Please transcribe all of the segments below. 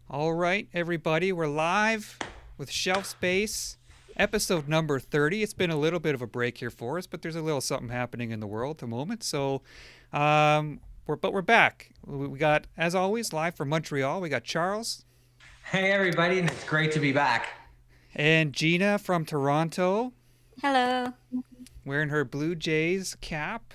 All right, everybody, we're live with Shelf Space, episode number 30. It's been a little bit of a break here for us, but there's a little something happening in the world at the moment. We're back. We got, as always, live from Montreal. We got Charles Hey everybody, and it's great to be back. and Gina from Toronto, Hello. wearing her Blue Jays cap,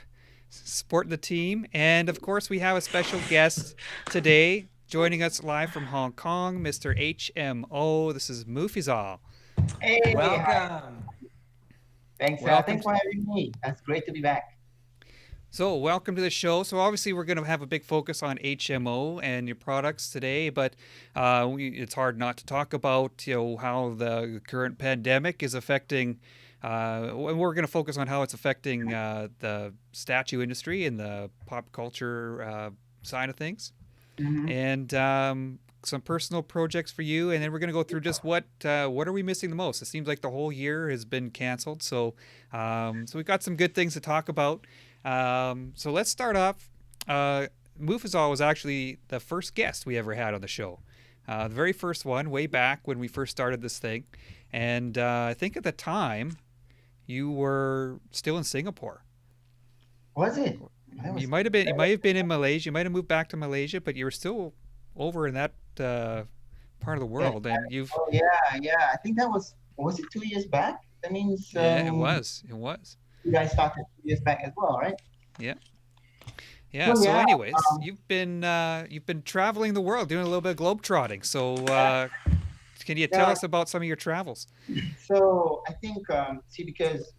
supporting the team. And of course, we have a special guest today joining us live from Hong Kong, Mr. HMO. This is Mufizal. Hey, hi. Welcome. Welcome. Thanks for having me. That's great to be back. So, welcome to the show. So, obviously, we're going to have a big focus on HMO and your products today, but it's hard not to talk about how the current pandemic is affecting. And we're going to focus on how it's affecting the statue industry and the pop culture side of things, hmm and some personal projects for you. And then we're going to go through just what are we missing the most. It seems like the whole year has been canceled, so we've got some good things to talk about. So let's start off. Mufizal was actually the first guest we ever had on the show. The very first one, way back when we first started this thing. And I think at the time, you were still in Singapore. Was it? That You was might have been. You might have been in Malaysia. You might have moved back to Malaysia, but you were still over in that part of the that. world. And you've, Oh yeah. I think that was it 2 years back? That means yeah, it was. It was. you guys started 2 years back as well, right? Yeah. Yeah. Well, So, yeah. anyways, Um, you've been traveling the world, doing a little bit of globe-trotting. So, yeah, can you tell yeah. us about some of your travels? So I think see because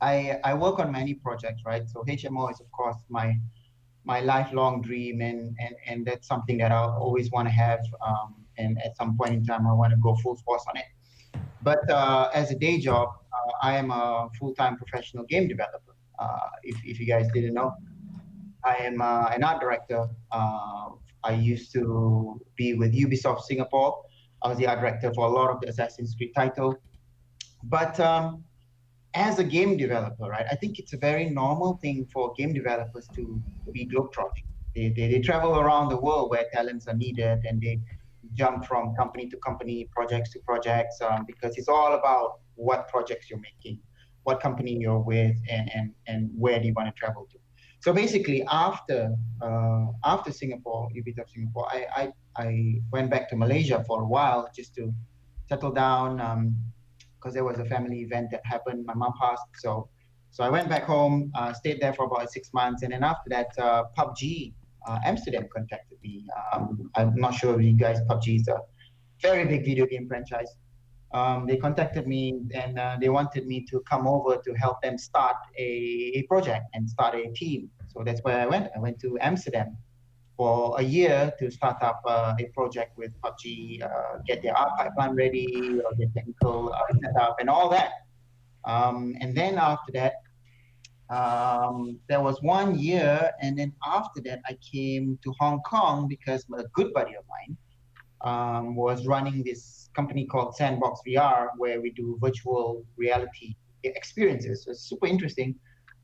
I work on many projects, right? So HMO is of course my lifelong dream, and that's something that I always want to have. And at some point in time, I want to go full force on it. But as a day job, I am a full-time professional game developer. If you guys didn't know, I am an art director. I used to be with Ubisoft Singapore. I was the art director for a lot of the Assassin's Creed title. But as a game developer, right, I think it's a very normal thing for game developers to be globetrotting. They travel around the world where talents are needed, and they jump from company to company, projects to projects, because it's all about what projects you're making, what company you're with, and where do you want to travel to. So basically, after Singapore, Ubisoft Singapore, I went back to Malaysia for a while just to settle down. Because there was a family event that happened. My mom passed, so I went back home, stayed there for about 6 months, and then after that, PUBG Amsterdam contacted me. I'm not sure if you guys, PUBG is a very big video game franchise. They contacted me, and they wanted me to come over to help them start a project and start a team. So that's where I went. I went to Amsterdam for a year to start up a project with PUBG, get their art pipeline ready, or the technical setup, and all that. And then after that, there was 1 year, and then after that, I came to Hong Kong because a good buddy of mine was running this company called Sandbox VR, where we do virtual reality experiences. So it's super interesting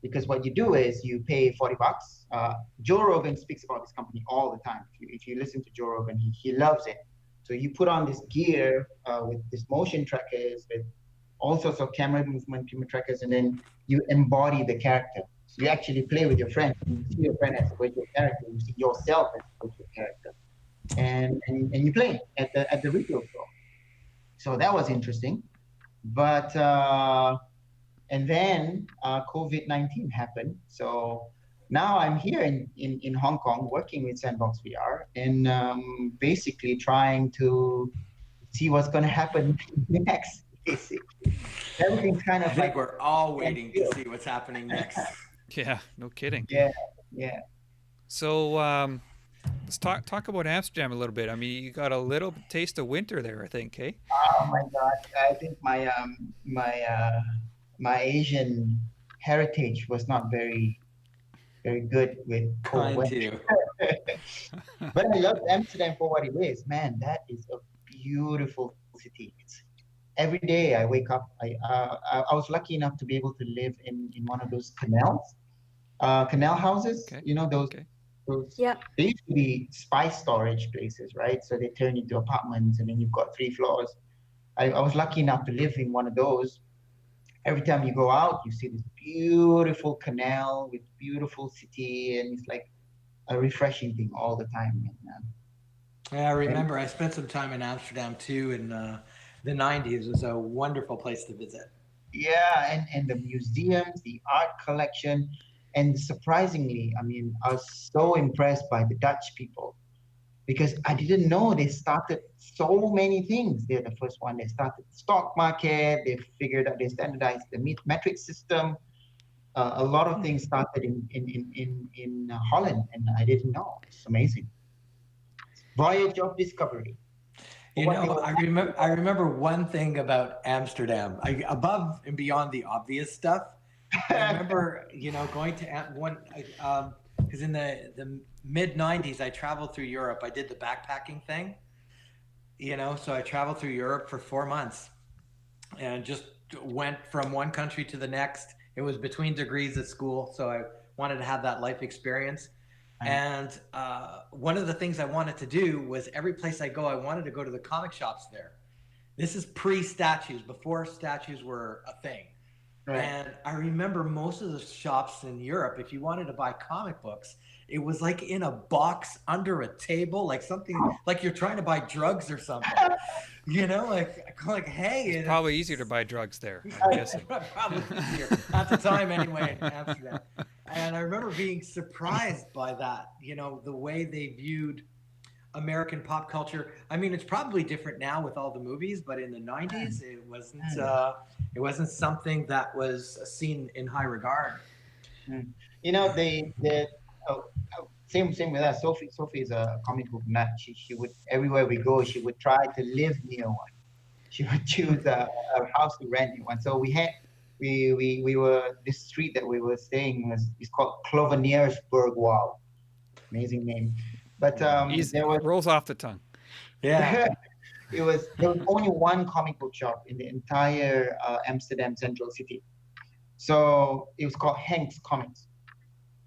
because what you do is you pay $40. Joe Rogan speaks about this company all the time. If you listen to Joe Rogan, he loves it. So you put on this gear with this motion trackers, with all sorts of camera movement, camera trackers, and then you embody the character. So you actually play with your friend. You see your friend as a virtual character. You see yourself as a virtual character, and you play at the retail store. So that was interesting. But and then COVID-19 happened. So now I'm here in Hong Kong working with Sandbox VR, and basically trying to see what's going to happen next. Basically, everything's kind I of like think we're all stand waiting to still. see what's happening next. Yeah, no kidding. Yeah, yeah. So, let's talk about Amsterdam a little bit. I mean, you got a little taste of winter there, I think, eh? Oh my God, I think my Asian heritage was not very good with cold Mine weather. too. But I love Amsterdam for what it is. Man, that is a beautiful city. It's every day I wake up. I was lucky enough to be able to live in one of those canals, canal houses. Okay, Those okay. Those, Yep. they used to be spice storage places, right? So they turn into apartments, and then you've got 3 floors. I was lucky enough to live in one of those. Every time you go out, you see this beautiful canal with beautiful city, and it's like a refreshing thing all the time. Yeah, I And remember I spent some time in Amsterdam too in the 90s. It was a wonderful place to visit. yeah, and the museums, the art collection, and surprisingly, I mean, I was so impressed by the Dutch people because I didn't know they started so many things. They're the first one. They started the stock market. They figured out they standardized the metric system. A lot of things started in Holland, and I didn't know. It's amazing. Voyage of discovery. You What they know, were I remember one thing about Amsterdam. Above and beyond the obvious stuff, I remember, going to one because in the mid '90s, I traveled through Europe. I did the backpacking thing, so I traveled through Europe for 4 months and just went from one country to the next. It was between degrees at school, so I wanted to have that life experience. And one of the things I wanted to do was every place I go, I wanted to go to the comic shops there. This is pre-statues, before statues were a thing. right. And I remember most of the shops in Europe, if you wanted to buy comic books, it was like in a box under a table, like something like you're trying to buy drugs or something. Like hey, It's and probably easier to buy drugs there, I'm guessing. probably easier at the time anyway in Amsterdam. And I remember being surprised by that, the way they viewed American pop culture. I mean, it's probably different now with all the movies, but in the '90s, it wasn't something that was seen in high regard. Mm. The oh, same with us. Sophie is a comic book nut. She would everywhere we go, she would try to live near one. She would choose a house to rent in one. So we were this street that we were staying was is called Cloveniersburg. Wow, amazing name. But Easy, there was rolls off the tongue. Yeah. there was only one comic book shop in the entire Amsterdam central city. So it was called Hank's Comics.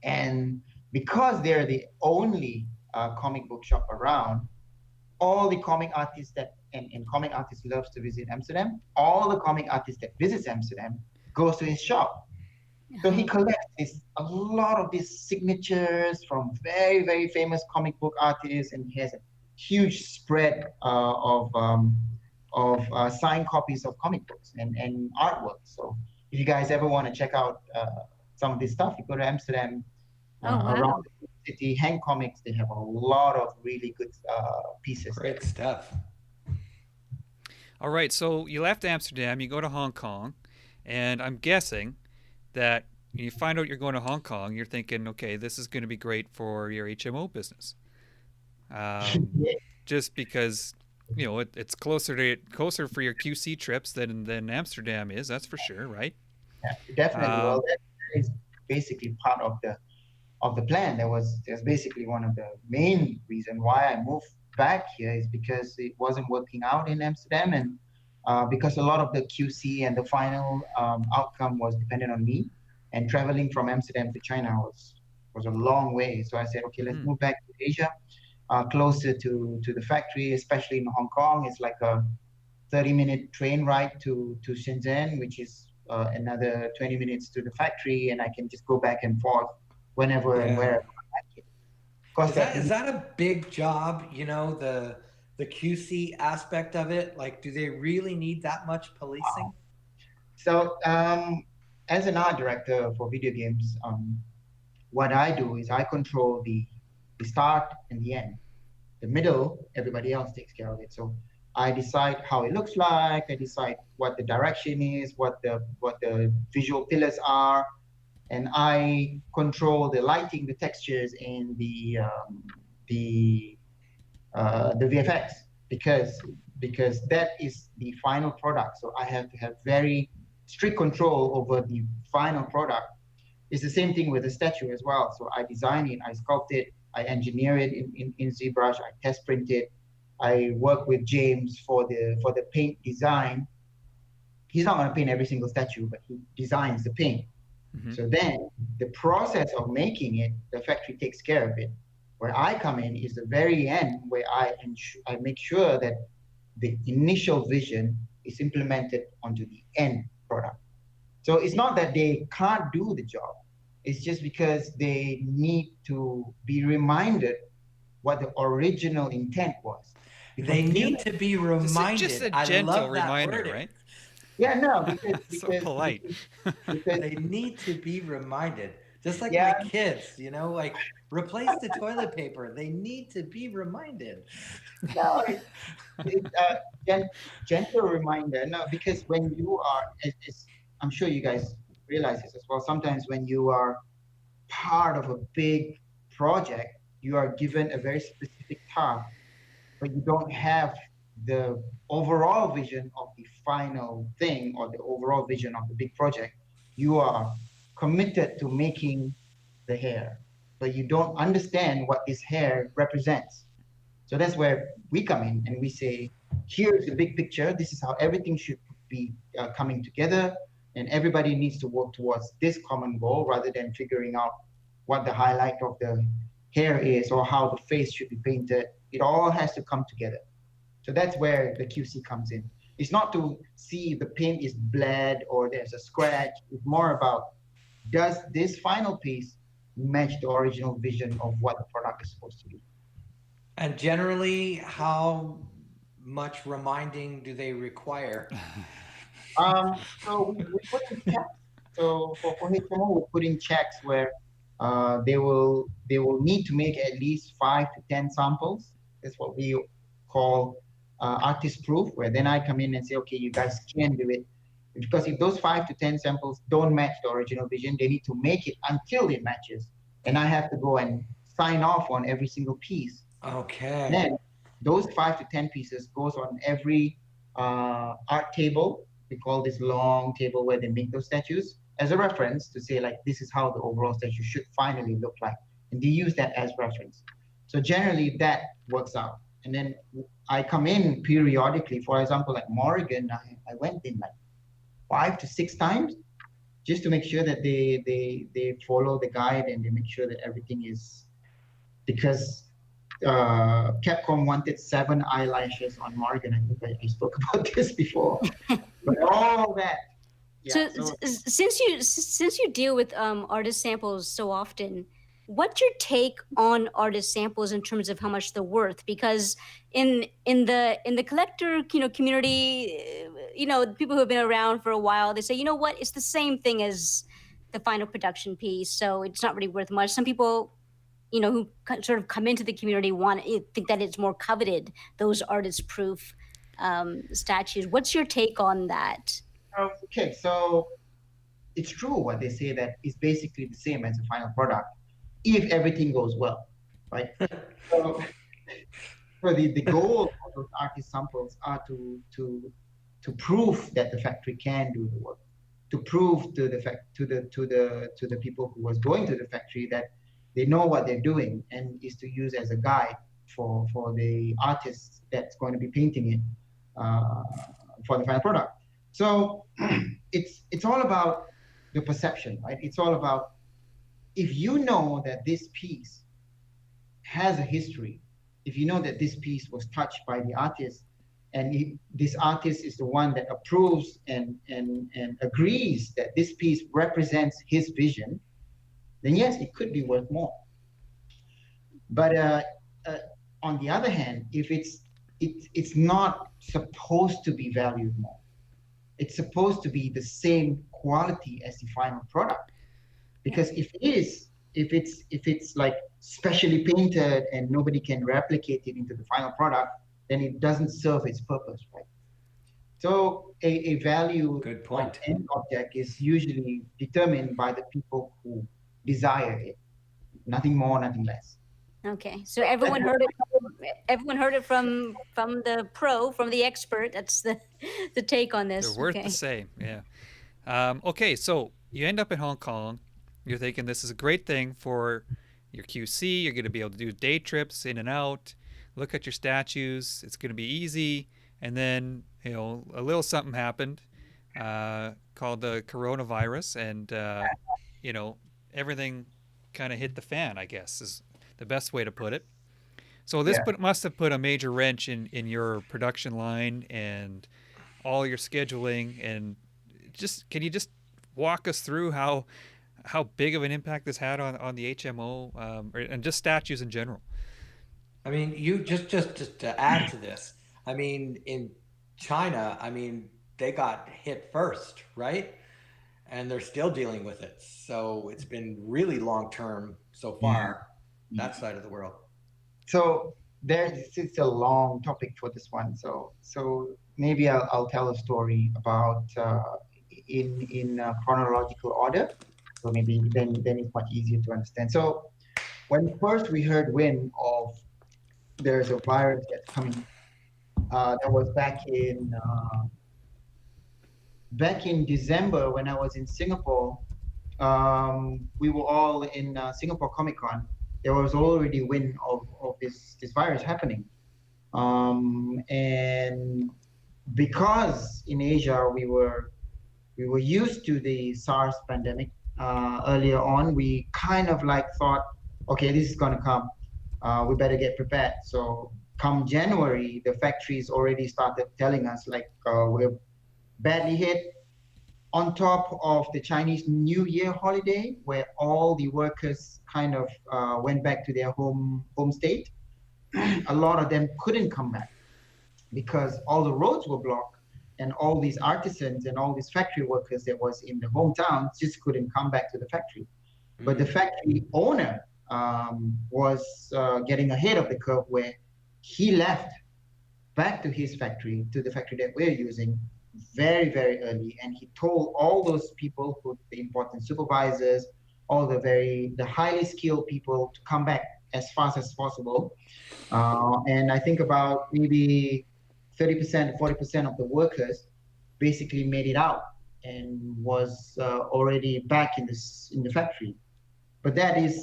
And because they're the only comic book shop around, all the comic artists and comic artists loves to visit Amsterdam, all the comic artists that visits Amsterdam goes to his shop. So he collects a lot of these signatures from very, very famous comic book artists, and he has a huge spread of signed copies of comic books and artwork. So if you guys ever want to check out some of this stuff, you go to Amsterdam, Oh, wow. around the city, Hang Comics, they have a lot of really good pieces. Great stuff. All right, so you left Amsterdam, you go to Hong Kong, and I'm guessing that you find out you're going to Hong Kong, you're thinking, okay, this is going to be great for your HMO business. Just because, it's closer for your QC trips than Amsterdam is, that's for sure, right? Yeah, definitely. Well, that is basically part of the plan. There's basically one of the main reason why I moved back here is because it wasn't working out in Amsterdam, and because a lot of the QC and the final outcome was dependent on me, and traveling from Amsterdam to China was a long way. So I said, okay, let's move back to Asia, closer to the factory, especially in Hong Kong. It's like a 30-minute train ride to Shenzhen, which is another 20 minutes to the factory, and I can just go back and forth whenever and wherever I like it. Of course, Is that a big job? The QC aspect of it. Like, do they really need that much policing? So, as an art director for video games, what I do is I control the start and the end. The middle, everybody else takes care of it. So I decide how it looks like. I decide what the direction is, what the visual pillars are, and I control the lighting, the textures, and the VFX because that is the final product. So I have to have very strict control over the final product. It's the same thing with the statue as well. So I design it, I sculpt it, I engineer it in ZBrush, I test print it, I work with James for the paint design. He's not going to paint every single statue, but he designs the paint. Mm-hmm. So then the process of making it, the factory takes care of it. Where I come in is the very end, where I make sure that the initial vision is implemented onto the end product. So it's not that they can't do the job. It's just because they need to be reminded what the original intent was. They need to be reminded. Just a I gentle love that reminder, wording. right? Yeah, no, So polite. because They need to be reminded. Just like yeah, my kids, you know, like replace the toilet paper. They need to be reminded. no, it's a gentle reminder. No, because when you are, I'm sure you guys realize this as well. Sometimes when you are part of a big project, you are given a very specific task, but you don't have the overall vision of the final thing or the overall vision of the big project. You are committed to making the hair, but you don't understand what this hair represents. So that's where we come in and we say, here's the big picture. This is how everything should be coming together. And everybody needs to work towards this common goal rather than figuring out what the highlight of the hair is or how the face should be painted. It all has to come together. So that's where the QC comes in. It's not to see if the paint is bled or there's a scratch. It's more about, does this final piece match the original vision of what the product is supposed to be? And generally, how much reminding do they require? So we put in checks. So for HMO, we put in checks where they will need to make at least 5 to 10 samples. That's what we call artist proof, where then I come in and say, okay, you guys can do it. Because if those 5 to 10 samples don't match the original vision, they need to make it until it matches. And I have to go and sign off on every single piece. Okay. Then those 5 to 10 pieces goes on every art table. We call this long table where they make those statues as a reference to say, like, this is how the overall statue should finally look like. And they use that as reference. So generally that works out. And then I come in periodically. For example, like Morrigan, I went in like 5 to 6 times just to make sure that they follow the guide and they make sure that everything is, because Capcom wanted 7 eyelashes on Morgan. I think I spoke about this before. But all that. Yeah, So, since you deal with artist samples so often, what's your take on artist samples in terms of how much they're worth? Because in the collector community, people who have been around for a while, they say, you know what, it's the same thing as the final production piece, so it's not really worth much. Some people, who sort of come into the community think that it's more coveted, those artist proof statues. What's your take on that? okay, so it's true what they say, that it's basically the same as the final product if everything goes well, right? So, the goal of those artist samples are to prove that the factory can do the work, to prove to the people who was going to the factory that they know what they're doing, and is to use as a guide for the artist that's going to be painting it for the final product. So it's all about the perception, right? It's all about, if you know that this piece has a history, if you know that this piece was touched by the artist, and this artist is the one that approves and agrees that this piece represents his vision, then yes, it could be worth more. But on the other hand, if it's not supposed to be valued more, it's supposed to be the same quality as the final product. Because if it's like specially painted and nobody can replicate it into the final product, then it doesn't serve its purpose, right? So a value Good point. of an object is usually determined by the people who desire it. Nothing more, nothing less. Okay, so everyone heard it. Everyone heard it from the pro, from the expert. That's the take on this. They're worth Okay. the same, yeah. Okay, so you end up in Hong Kong. You're thinking this is a great thing for your QC. You're going to be able to do day trips in and out, look at your statues. It's going to be easy. And then, a little something happened called the coronavirus. And, everything kind of hit the fan, I guess, is the best way to put it. So this Yeah. must have put a major wrench in your production line and all your scheduling. And just can you just walk us through how big of an impact this had on the HMO and just statues in general? I mean, you just to add to this, I mean, in China, I mean, they got hit first, right? And they're still dealing with it. So it's been really long term so Yeah. far, that side of the world. So it's a long topic for this one. So maybe I'll tell a story about in chronological order. So maybe then it's much easier to understand. So when first we heard wind of there's a virus that's coming, that was back in December when I was in Singapore. We were all in Singapore Comic Con. There was already wind of this virus happening. And because in Asia we were used to the SARS pandemic earlier on, we kind of like thought, okay, this is gonna come. We better get prepared. So come January, the factories already started telling us like we're badly hit. On top of the Chinese New Year holiday, where all the workers kind of went back to their home state, a lot of them couldn't come back because all the roads were blocked and all these artisans and all these factory workers that was in the hometown just couldn't come back to the factory. But the factory owner was getting ahead of the curve where he left back to his factory, to the factory that we're using, very, very early. And he told all those people, the important supervisors, all the highly skilled people to come back as fast as possible. And I think about maybe 30%, 40% of the workers basically made it out and was already back in the factory. But that is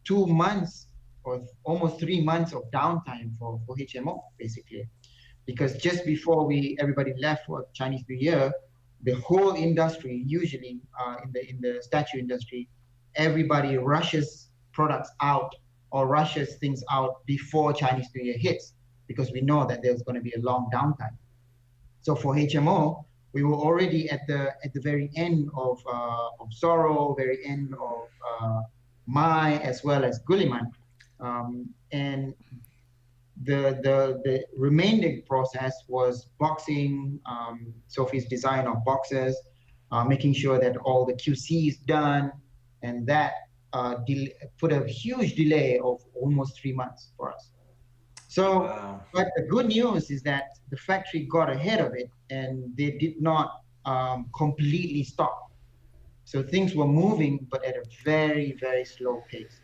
2 months or almost 3 months of downtime for HMO, basically. Because just before everybody left for Chinese New Year, the whole industry, usually in the statue industry, everybody rushes products out or rushes things out before Chinese New Year hits, because we know that there's going to be a long downtime. So for HMO, we were already at the very end of Zorro, very end of Mai, as well as Guilliman, and the remaining process was boxing, Sophie's design of boxes, making sure that all the QC is done, and that put a huge delay of almost 3 months for us. So, wow. But the good news is that the factory got ahead of it and they did not completely stop. So things were moving, but at a very, very slow pace.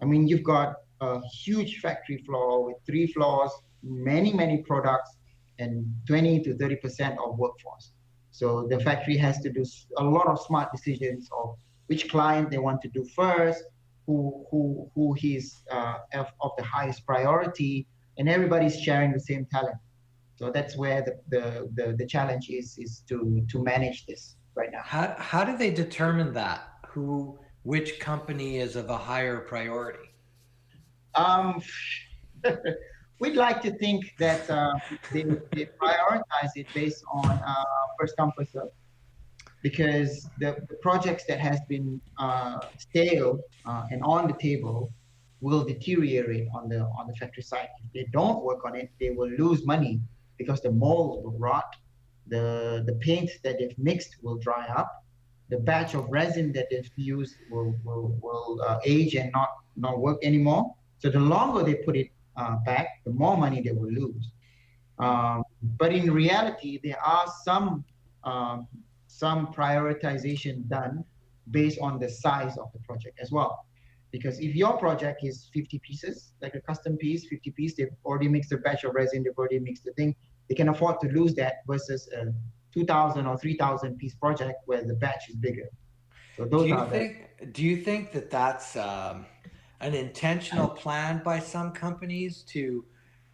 I mean, you've got a huge factory floor with 3 floors, many products, and 20 to 30% of workforce. So the factory has to do a lot of smart decisions of which client they want to do first, who is of the highest priority, and everybody's sharing the same talent. So that's where the challenge is to manage this right now. How do they determine that? Which company is of a higher priority? We'd like to think that they prioritize it based on first come first serve, because the projects that has been stale and on the table will deteriorate on the factory side. If they don't work on it, they will lose money because the molds will rot, the paint that they've mixed will dry up, the batch of resin that they've used will age and not work anymore. So the longer they put it back, the more money they will lose. But in reality, there are some prioritization done based on the size of the project as well. Because if your project is 50 pieces, like a custom piece, 50 pieces, they've already mixed a batch of resin, they've already mixed the thing, they can afford to lose that versus a 2,000 or 3,000 piece project where the batch is bigger. So those do you think that that's an intentional plan by some companies to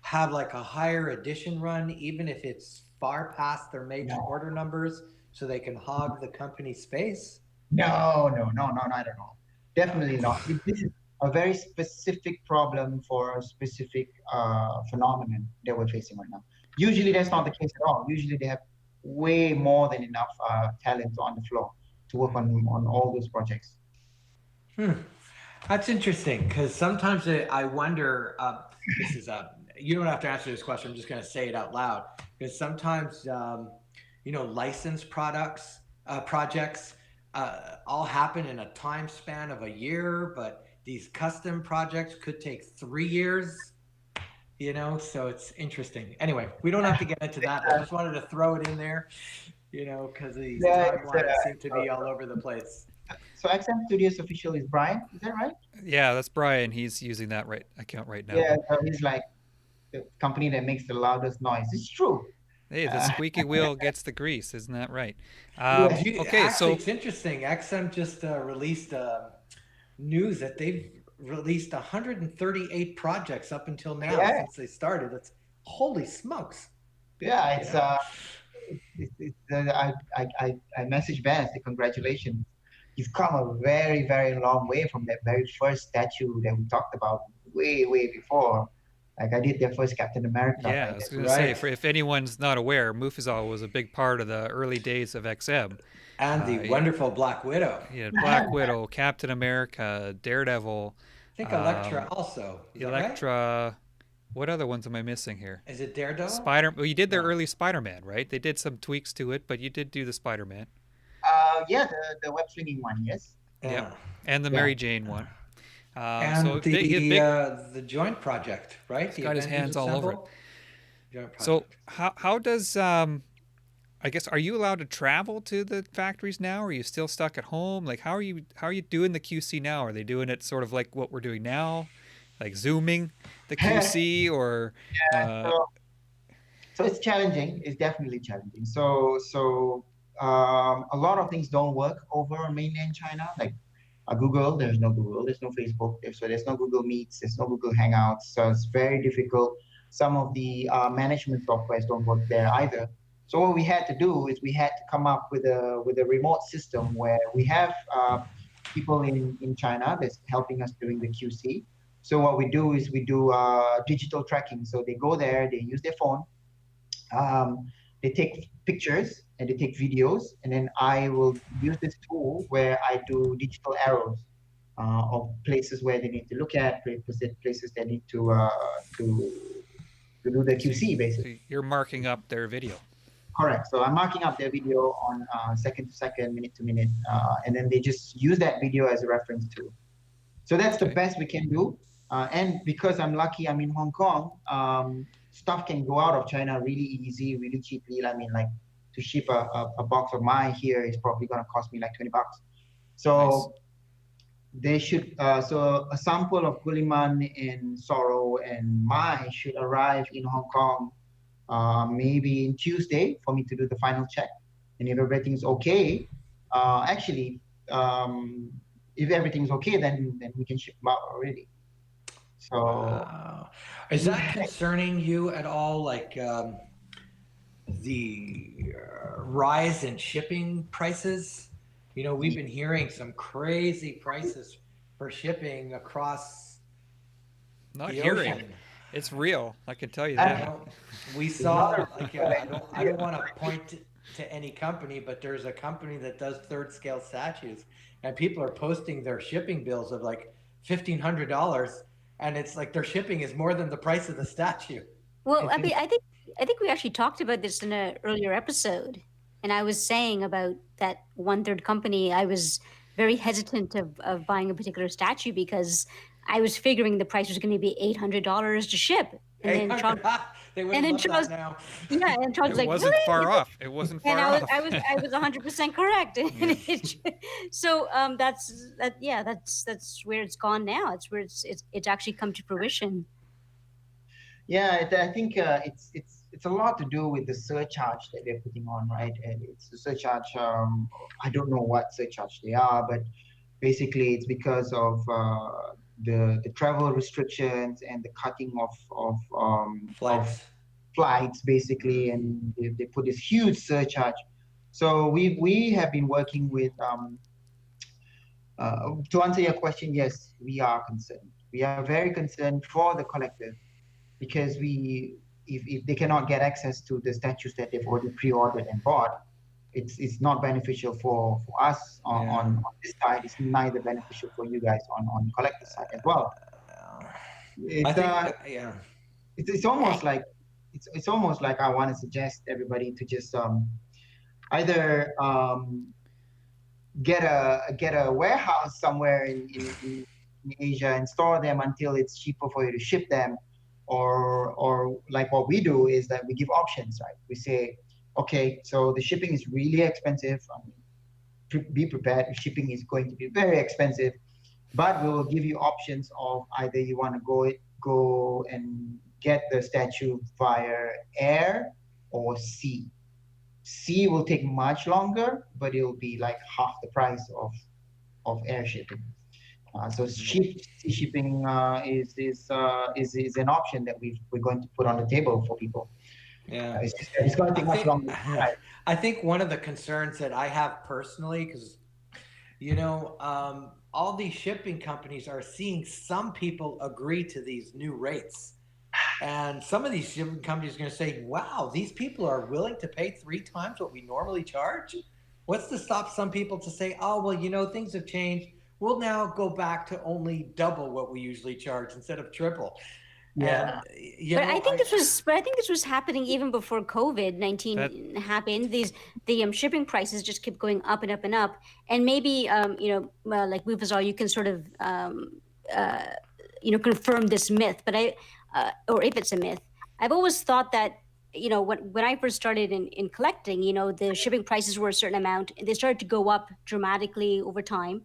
have like a higher edition run, even if it's far past their made to order numbers, so they can hog the company space? No, not at all. Definitely not. a very specific problem for a specific phenomenon that we're facing right now. Usually that's not the case at all. Usually they have way more than enough talent on the floor to work on all those projects. That's interesting, because sometimes I wonder. This is you don't have to answer this question. I'm just going to say it out loud, because sometimes licensed projects all happen in a time span of a year, but these custom projects could take 3 years. So it's interesting. Anyway, we don't have to get into that. I just wanted to throw it in there, because these timelines seem to be all over the place. So XM Studios official is Brian, is that right? Yeah, that's Brian. He's using that account right now. Yeah, so he's like the company that makes the loudest noise. It's true. Hey, the squeaky wheel gets the grease, isn't that right? Actually, it's interesting. XM just released news that they've released 138 projects up until now since they started. It's holy smokes. Yeah, it's I messaged Ben and said congratulations. You've come a very, very long way from that very first statue that we talked about way before. Like I did their first Captain America. Yeah, I was going to say, if anyone's not aware, Mufizal was a big part of the early days of XM. And the wonderful Black Widow. Yeah, Black Widow, Captain America, Daredevil. I think Elektra also. Elektra. What other ones am I missing here? Is it Daredevil? Well, you did their early Spider-Man, right? They did some tweaks to it, but you did do the Spider-Man. Yeah, the web swinging one, yes. Yeah, and the Mary Jane one. And so the joint project, right? He's got his hands all over it. So how does I guess, are you allowed to travel to the factories now? Or are you still stuck at home? Like, how are you doing the QC now? Are they doing it sort of like what we're doing now, like Zooming the QC, or? So it's challenging. It's definitely challenging. So a lot of things don't work over mainland China, like Google. There's no Google. There's no Facebook. There's no Google Meets. There's no Google Hangouts. So it's very difficult. Some of the management softwares don't work there either. So what we had to do is we had to come up with a remote system where we have people in China that's helping us doing the QC. So what we do is we do digital tracking. So they go there, they use their phone, they take pictures and they take videos, and then I will use this tool where I do digital arrows of places where they need to look at, places they need to do the QC basically. So you're marking up their video. Correct. So I'm marking up their video on second to second, minute to minute, and then they just use that video as a reference tool. So that's the best we can do. And because I'm lucky, I'm in Hong Kong, stuff can go out of China really easy, really cheaply. I mean, like to ship a box of Mai here is probably going to cost me like $20. So they should, so a sample of Guilliman and Sorrow and Mai should arrive in Hong Kong maybe in Tuesday for me to do the final check. And if everything's okay, if everything's okay, then we can ship them out already. So, is that concerning you at all? Like the rise in shipping prices? You know, we've been hearing some crazy prices for shipping across the ocean. It's real. I can tell you that. We saw, like, I don't want to point to any company, but there's a company that does third scale statues, and people are posting their shipping bills of like $1,500, and it's like their shipping is more than the price of the statue. Well, I mean, I think we actually talked about this in an earlier episode, and I was saying about that 1/3 company. I was very hesitant of buying a particular statue because I was figuring the price was going to be $800 to ship. And then Charles, they would love that now. Yeah, and Charles was like, wasn't really? far off. It wasn't far off. I was 100% correct. So that's where it's gone now. It's where it's actually come to fruition. Yeah, I think it's a lot to do with the surcharge that they're putting on, right? And it's a surcharge. I don't know what surcharge they are, but basically it's because of the travel restrictions and the cutting of flights basically, and they put this huge surcharge. So we have been working with To answer your question, yes, we are concerned. We are very concerned for the collector because if they cannot get access to the statues that they've already pre-ordered and bought, it's not beneficial for us on this side. It's neither beneficial for you guys on collector side as well. I It's think, yeah. it's almost like it's almost like I want to suggest everybody to just either get a warehouse somewhere in Asia and store them until it's cheaper for you to ship them, or like what we do is that we give options, right? We say, okay, so the shipping is really expensive. I mean, be prepared. Shipping is going to be very expensive, but we will give you options of either you want to go and get the statue via air or sea. Sea will take much longer, but it will be like half the price of air shipping. So sea shipping is an option that we're going to put on the table for people. Yeah. It's going to take much longer. I think one of the concerns that I have personally, because, you know, all these shipping companies are seeing some people agree to these new rates. And some of these shipping companies are going to say, wow, these people are willing to pay 3 times what we normally charge. What's to stop some people to say, oh, well, you know, things have changed. We'll now go back to only double what we usually charge instead of triple. Yeah. And, but I think this was happening even before COVID-19 happened. The shipping prices just kept going up and up and up. And maybe like Mufizal, you can sort of confirm this myth. But or if it's a myth, I've always thought that when I first started in collecting, the shipping prices were a certain amount, and they started to go up dramatically over time.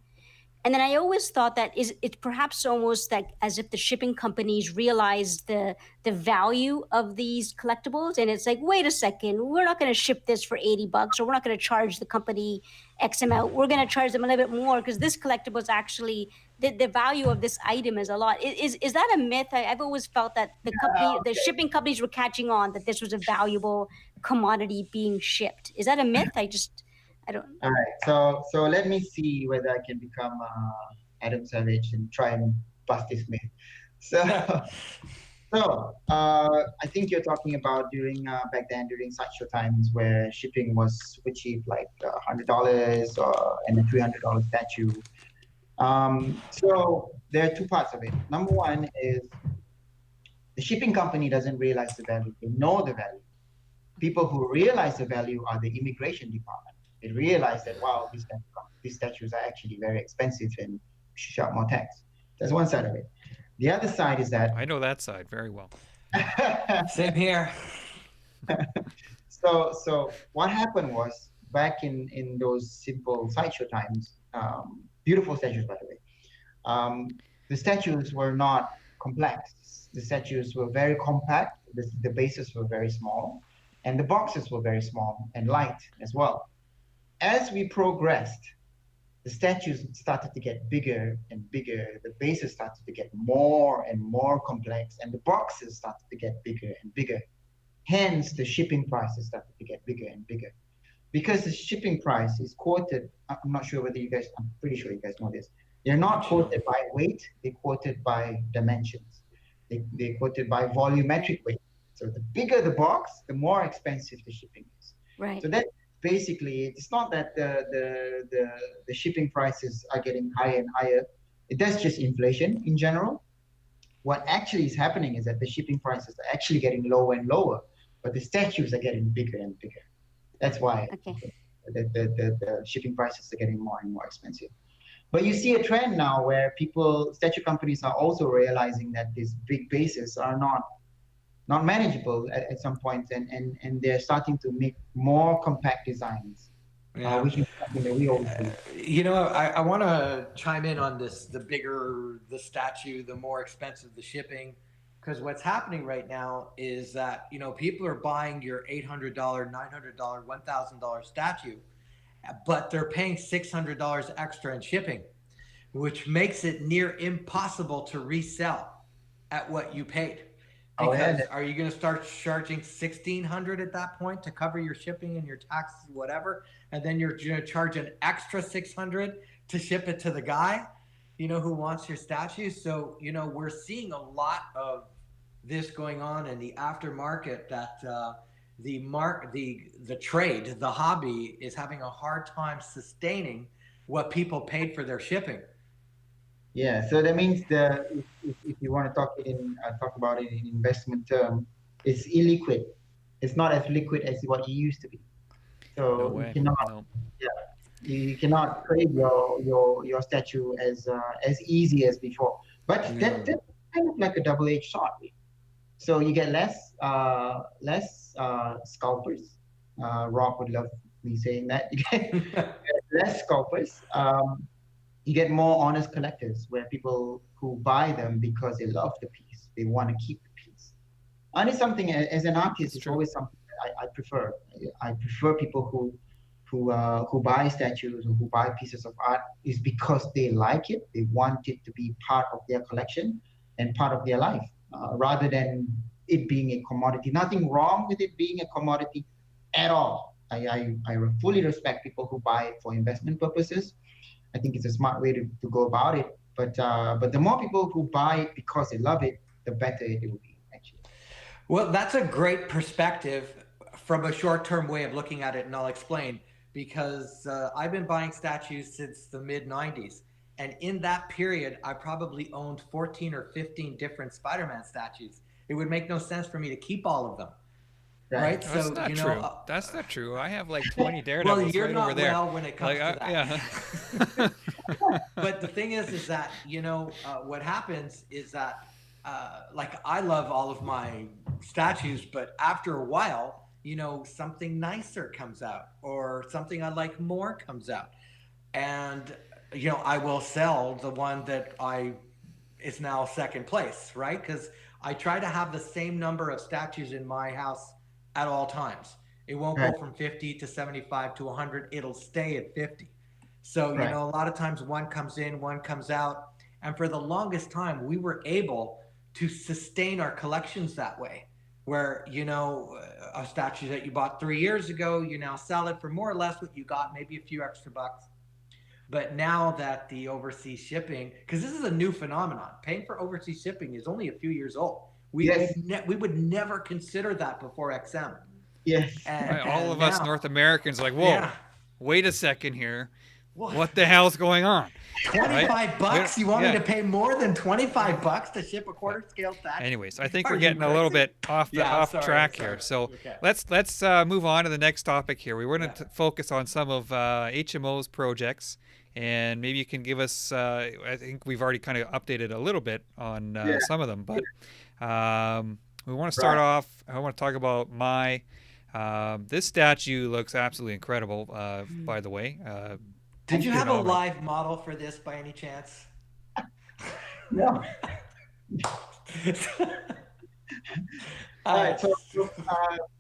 And then I always thought that it's perhaps almost like as if the shipping companies realized the value of these collectibles, and it's like, wait a second, we're not going to ship this for $80, or we're not going to charge the company X amount. We're going to charge them a little bit more because this collectible is actually the value of this item is a lot. Is that a myth? I've always felt that the shipping companies were catching on that this was a valuable commodity being shipped. Is that a myth? I don't. All right, so let me see whether I can become Adam Savage and try and bust this myth. So I think you're talking about during back then during sideshow times where shipping was super cheap, like $100 and a $300 statue. So there are 2 parts of it. Number one is the shipping company doesn't realize the value; they know the value. People who realize the value are the immigration department. They realize that, wow, these statues are actually very expensive and we should charge more tax. That's one side of it. The other side is that I know that side very well. Same here. So what happened was back in those simple sideshow times, beautiful statues, by the way, the statues were not complex. The statues were very compact. The bases were very small, and the boxes were very small and light as well. As we progressed, the statues started to get bigger and bigger. The bases started to get more and more complex, and the boxes started to get bigger and bigger. Hence, the shipping prices started to get bigger and bigger. Because the shipping price is quoted, I'm not sure whether I'm pretty sure you guys know this. They're not quoted by weight, they're quoted by dimensions. They're quoted by volumetric weight. So the bigger the box, the more expensive the shipping is. Right. So that basically, it's not that the shipping prices are getting higher and higher. That's just inflation in general. What actually is happening is that the shipping prices are actually getting lower and lower, but the statues are getting bigger and bigger. That's why the shipping prices are getting more and more expensive. But you see a trend now where statue companies are also realizing that these big bases are not manageable at some point, and they're starting to make more compact designs, which is something that we always do. I want to chime in on this. The bigger the statue, the more expensive the shipping. Because what's happening right now is that, people are buying your $800, $900, $1,000 statue, but they're paying $600 extra in shipping, which makes it near impossible to resell at what you paid. Oh, yeah, Because are you going to start charging 1,600 at that point to cover your shipping and your taxes, whatever, and then you're going to charge an extra 600 to ship it to the guy, who wants your statue? So we're seeing a lot of this going on in the aftermarket, that the trade, the hobby, is having a hard time sustaining what people paid for their shipping. Yeah, so that means if you want to talk about it in investment term, it's illiquid. It's not as liquid as what it used to be. No So way. No. you cannot trade your statue as easy as before. But that's kind of like a double-edged sword. So you get less scalpers. Rob would love me saying that. You get less scalpers. You get more honest collectors, where people who buy them because they love the piece, they want to keep the piece. And it's something, as an artist, it's always something that I prefer. I prefer people who buy statues or who buy pieces of art is because they like it, they want it to be part of their collection and part of their life, rather than it being a commodity. Nothing wrong with it being a commodity at all. I fully respect people who buy it for investment purposes. I think it's a smart way to go about it. But the more people who buy it because they love it, the better it will be, actually. Well, that's a great perspective from a short-term way of looking at it, and I'll explain. Because I've been buying statues since the mid-90s. And in that period, I probably owned 14 or 15 different Spider-Man statues. It would make no sense for me to keep all of them. Right? That's So, not true. That's not true. I have like 20 Daredevils well, you're right not over there. well when it comes to that. Yeah. But the thing is that, what happens is that, like, I love all of my statues, but after a while, something nicer comes out, or something I like more comes out. And, I will sell the one that is now second place, right? Because I try to have the same number of statues in my house at all times. It won't go from 50 to 75 to 100. It'll stay at 50. So, a lot of times one comes in, one comes out. And for the longest time, we were able to sustain our collections that way, where, a statue that you bought 3 years ago, you now sell it for more or less what you got, maybe a few extra bucks. But now that the overseas shipping, because this is a new phenomenon, paying for overseas shipping is only a few years old. We would never consider that before XM. Yes. And all of us North Americans are like, whoa, wait a second here. What the hell's going on? 25 bucks? You want me to pay more than 25 bucks to ship a quarter scale statue? Anyways, I think we're getting a little bit off track here. So let's move on to the next topic here. We want to focus on some of HMO's projects, and maybe you can give us, I think we've already kind of updated a little bit on some of them, but we want to start off, I want to talk about Mai. This statue looks absolutely incredible, by the way. Did you have a live model for this by any chance? No. All right. So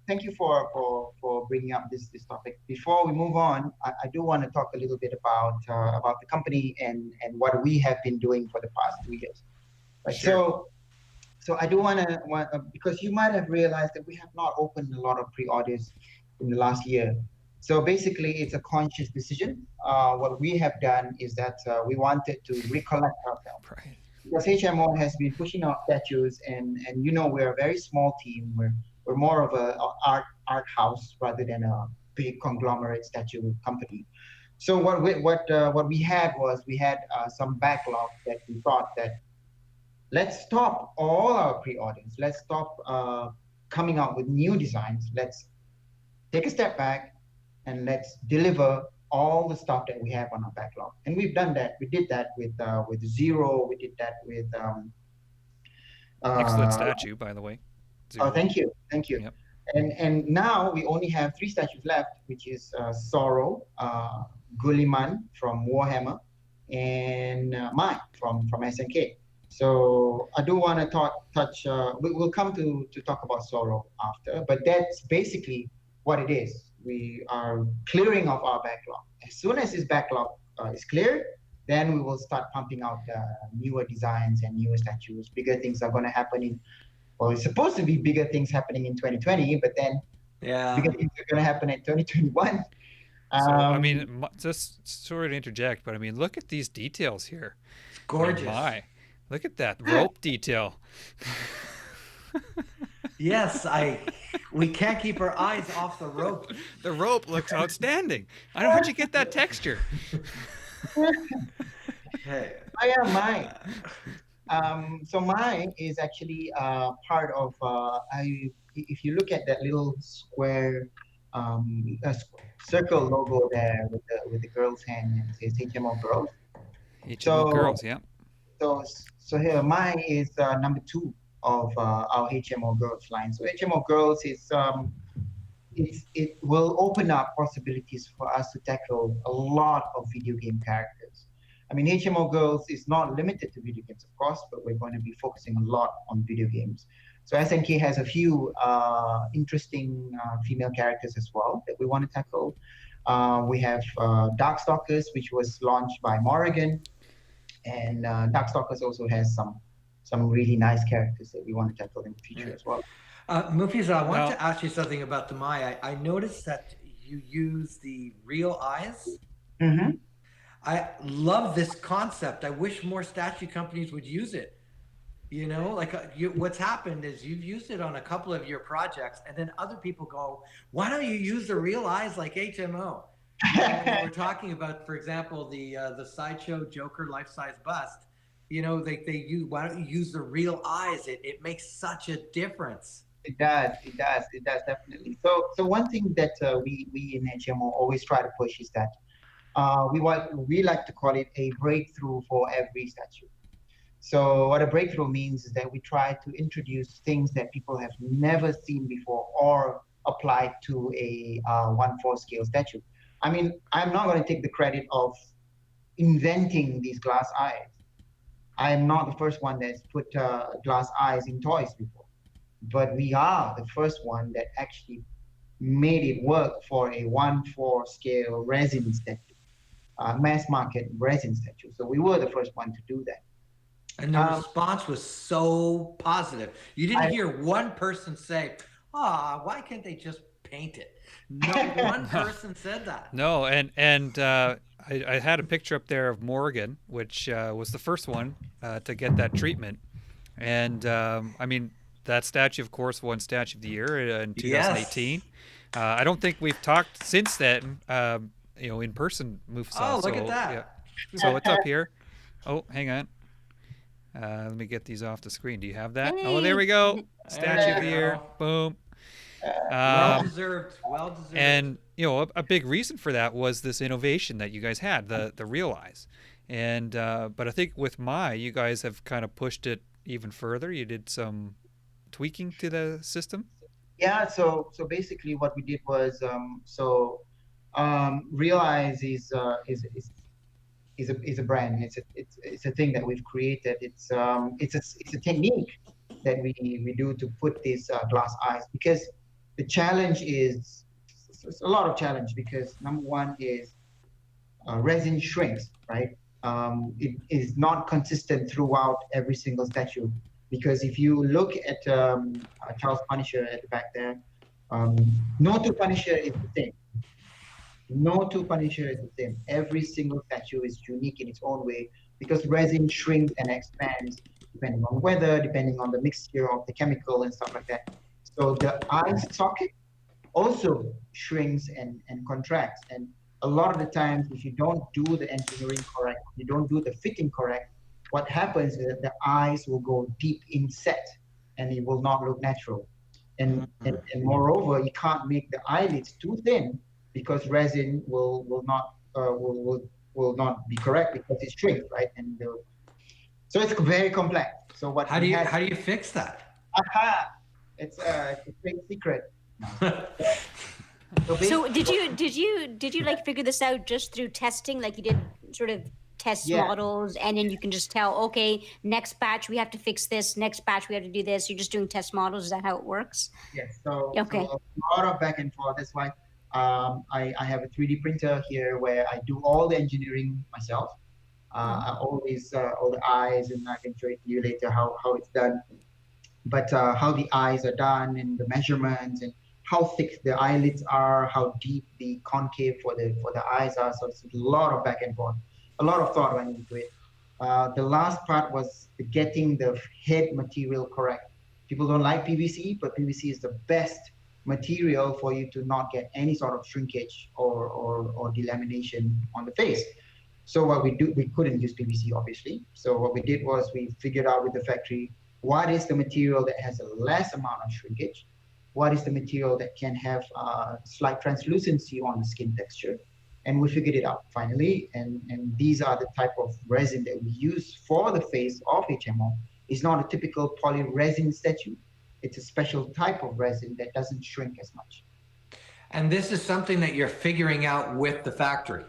thank you for bringing up this topic. Before we move on, I do want to talk a little bit about the company and what we have been doing for the past 2 years. Right? Sure. So I do want to, because you might have realized that we have not opened a lot of pre-orders in the last year. So basically, it's a conscious decision. What we have done is that we wanted to recollect ourselves. Right. Because HMO has been pushing out statues, and we're a very small team. We're more of a art house rather than a big conglomerate statue company. So what we had was some backlog that we thought that let's stop all our pre-orders. Let's stop coming out with new designs. Let's take a step back and let's deliver all the stuff that we have on our backlog. And we've done that. We did that with Zero. We did that with excellent statue, by the way. Zero. Oh, thank you. Yep. And now we only have 3 statues left, which is Sorrow, Guilliman from Warhammer, and Mai from SNK. So I do want to touch. We'll come to talk about Sorrow after, but that's basically what it is. We are clearing of our backlog. As soon as this backlog is cleared, then we will start pumping out newer designs and newer statues. Bigger things are going to happen in well, it's supposed to be bigger things happening in 2020, but then bigger things are going to happen in 2021. So, I mean, just sort of interject, but I mean, look at these details here. It's gorgeous. My, look at that rope detail. Yes, we can't keep our eyes off the rope. The rope looks outstanding. I don't know how'd you get that texture. Hey. Oh yeah, Mai. So Mai is actually part of. If you look at that little square, circle logo there with the girl's hand, it says HMO Girls. HMO Girls, yeah. So here Mai is number 2 of our HMO Girls line. So HMO Girls is it will open up possibilities for us to tackle a lot of video game characters. I mean, HMO Girls is not limited to video games, of course, but we're going to be focusing a lot on video games. So SNK has a few interesting female characters as well that we want to tackle. We have Darkstalkers, which was launched by Morrigan, and Darkstalkers also has some really nice characters that we want to tackle in the future as well. Mufizal, I want to ask you something about the Mai. I noticed that you use the real eyes. Mm-hmm. I love this concept. I wish more statue companies would use it. You know, like what's happened is you've used it on a couple of your projects, and then other people go, "Why don't you use the real eyes like HMO?" We're talking about, for example, the Sideshow Joker life-size bust. You know, they use. Why don't you use the real eyes? It makes such a difference. It does definitely. So one thing that we in HMO always try to push is that we like to call it a breakthrough for every statue. So what a breakthrough means is that we try to introduce things that people have never seen before or applied to a 1/4 scale statue. I mean, I'm not going to take the credit of inventing these glass eyes. I'm not the first one that's put glass eyes in toys before, but we are the first one that actually made it work for a 1/4 scale resin statue, mass market resin statue. So we were the first one to do that. And the response was so positive. You didn't hear one person say, why can't they just paint it? No one person said that. No, and I had a picture up there of Morgan, which was the first one to get that treatment. And I mean, that statue, of course, won Statue of the Year in 2018. Yes. I don't think we've talked since then, in person, Mufizal. Oh, look at that. Yeah. So it's up here. Oh, hang on. Let me get these off the screen. Do you have that? Oh, there we go. Statue of the Year. Boom. Well deserved. And a big reason for that was this innovation that you guys had, the real eyes. And but I think with Mai, you guys have kind of pushed it even further. You did some tweaking to the system. Yeah. So basically, what we did was Real Eyes is a brand. It's a thing that we've created. It's a technique that we do to put these glass eyes, because the challenge is it's a lot of challenge, because number one is resin shrinks, right? It is not consistent throughout every single statue, because if you look at Charles Punisher at the back there, no two Punisher is the same. No two Punisher is the same. Every single statue is unique in its own way, because resin shrinks and expands depending on weather, depending on the mixture of the chemical and stuff like that. So the eye socket also shrinks and contracts. And a lot of the times, if you don't do the engineering correct, you don't do the fitting correct, what happens is that the eyes will go deep inset and it will not look natural. And moreover, you can't make the eyelids too thin, because resin will not be correct, because it shrinks, right? And so it's very complex. So how do you fix that? It's a great secret. So did you like figure this out just through testing, like you did sort of test models, and then you can just tell, okay, next batch we have to fix this, next batch we have to do this. You're just doing test models. Is that how it works? Yes. So okay. So a lot of back and forth. That's why I have a 3D printer here where I do all the engineering myself. All the eyes, and I can show it to you later how it's done. but how the eyes are done and the measurements and how thick the eyelids are, how deep the concave for the eyes are. So it's a lot of back and forth, a lot of thought went into it. The last part was getting the head material correct. People don't like PVC, but PVC is the best material for you to not get any sort of shrinkage or delamination on the face. So what we couldn't use PVC, obviously. So what we did was we figured out with the factory, what is the material that has a less amount of shrinkage? What is the material that can have slight translucency on the skin texture? And we figured it out finally. And these are the type of resin that we use for the face of HMO. It's not a typical poly resin statue. It's a special type of resin that doesn't shrink as much. And this is something that you're figuring out with the factory.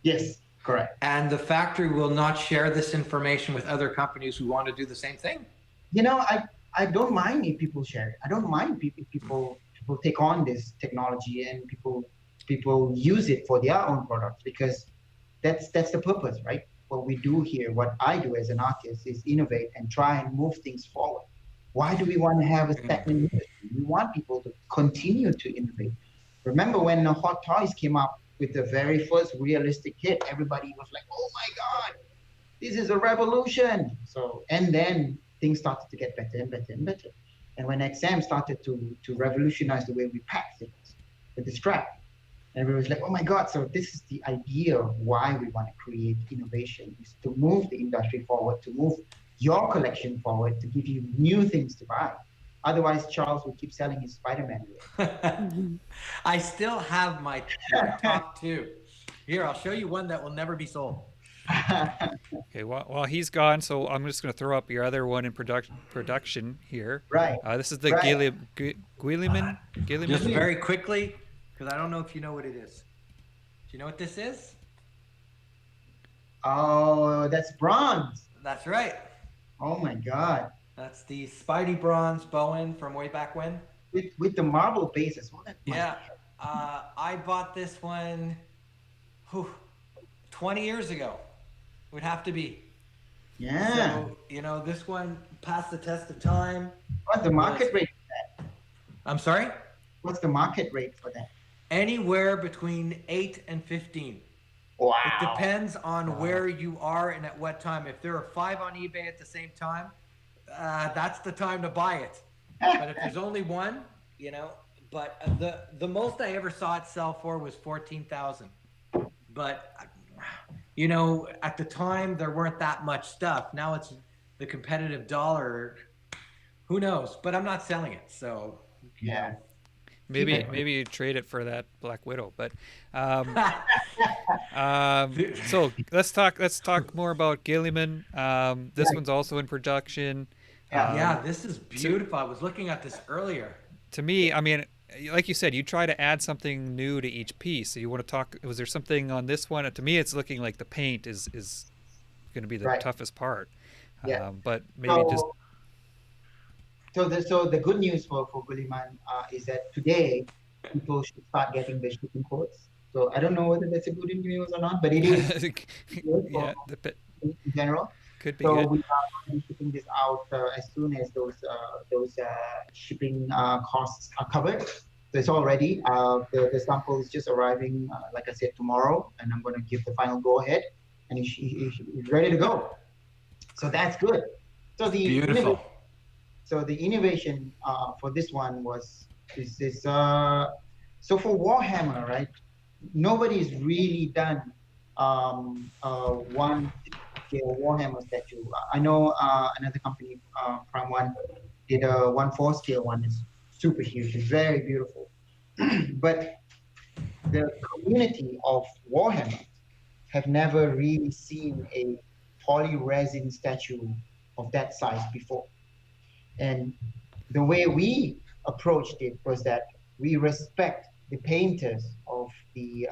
Yes, correct. And the factory will not share this information with other companies who want to do the same thing? You know, I don't mind if people share it. I don't mind if people take on this technology and people use it for their own products, because that's the purpose, right? What we do here, what I do as an artist, is innovate and try and move things forward. Why do we want to have a stagnant industry? We want people to continue to innovate. Remember when the Hot Toys came up with the very first realistic hit, everybody was like, oh my God, this is a revolution. So, and then things started to get better and better and better. And when XM started to revolutionize the way we pack things with the strap, everyone was like, oh my God, so this is the idea of why we want to create innovation, is to move the industry forward, to move your collection forward, to give you new things to buy. Otherwise, Charles will keep selling his Spider-Man. I still have my top two. Here, I'll show you one that will never be sold. Okay, while he's gone, so I'm just going to throw up your other one in production here. Right. This is the right. Guilliman. Just very quickly, because I don't know if you know what it is. Do you know what this is? Oh, that's bronze. That's right. Oh my God. That's the Spidey bronze Bowen from way back when. With the marble base as well. Yeah. I bought this one 20 years ago. It would have to be. Yeah. So, you know, this one passed the test of time. What's the market rate for that? I'm sorry? What's the market rate for that? Anywhere between 8 and 15. Wow. It depends on where you are and at what time. If there are 5 on eBay at the same time, that's the time to buy it. But if there's only one, you know, but the most I ever saw it sell for was 14,000. But, you know, at the time there weren't that much stuff. Now it's the competitive dollar. Who knows? But I'm not selling it. So, yeah. Maybe you trade it for that Black Widow, but so let's talk more about Guilliman. This one's also in production. Yeah, this is beautiful. I was looking at this earlier. To me, I mean, like you said, you try to add something new to each piece. So you want to talk. Was there something on this one? To me, it's looking like the paint is going to be the toughest part. Yeah. But maybe just. So the good news for Guilliman is that today people should start getting the shipping codes. So I don't know whether that's a good news or not, but it is yeah, in general. Could be so good. We are shipping this out as soon as those shipping costs are covered. So it's all ready. The sample is just arriving, like I said, tomorrow, and I'm going to give the final go ahead, and it's ready to go. So that's good. So beautiful. So the innovation for this one is so for Warhammer, right? Nobody's really done one scale Warhammer statue. I know another company, Prime One, did a 1/4 scale one. It's super huge, it's very beautiful. But the community of Warhammer have never really seen a poly resin statue of that size before. And the way we approached it was that we respect the painters of the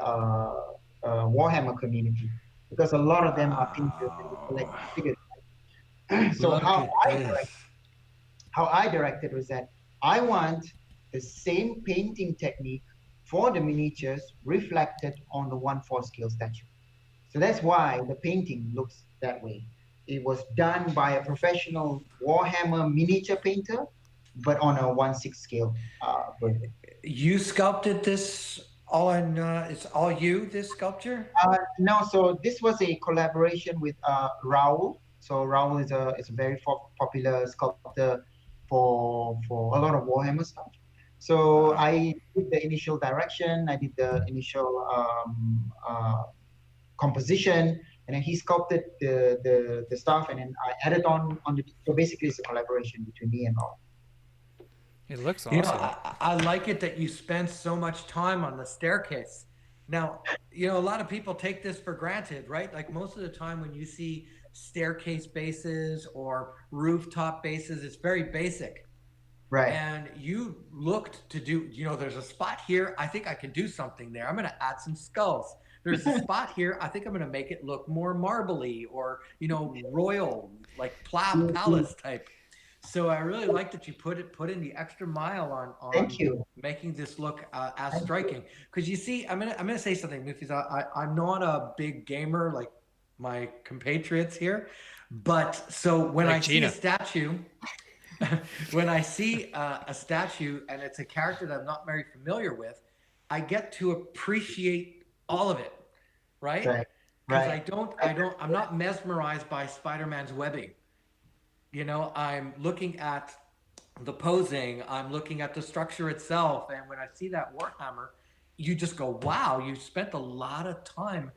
Warhammer community, because a lot of them are painters and collect figures. So how I directed was that I want the same painting technique for the miniatures reflected on the 1/4 scale statue. So that's why the painting looks that way. it was done by a professional Warhammer miniature painter, but on a 1/6 scale version. You sculpted this all in, it's all you, this sculpture? No, so this was a collaboration with Raul. So Raul is a very popular sculptor for a lot of Warhammer stuff. So I did the initial direction, I did the initial composition, and then he sculpted the stuff, and then I added on the. So basically, it's a collaboration between me and Raul. It looks You know, awesome. I like it that you spend so much time on the staircase. Now, you know, a lot of people take this for granted, right? Like most of the time when you see staircase bases or rooftop bases, it's very basic. Right. And you looked to do, you know, there's a spot here. I think I can do something there. I'm going to add some skulls. There's a spot here. I think I'm going to make it look more marbly or, you know, royal, like palace type. So I really like that you put in the extra mile on Thank you. making this look as striking. Because you see, I'm gonna say something, Mufizal. I'm not a big gamer like my compatriots here, but so when Like I see Gina. a statue, when I see a statue and it's a character that I'm not very familiar with, I get to appreciate all of it, right? Right. Because Right. I'm not mesmerized by Spider-Man's webbing. You know, I'm looking at the posing, I'm looking at the structure itself, and when I see that Warhammer, you just go, wow, you spent a lot of time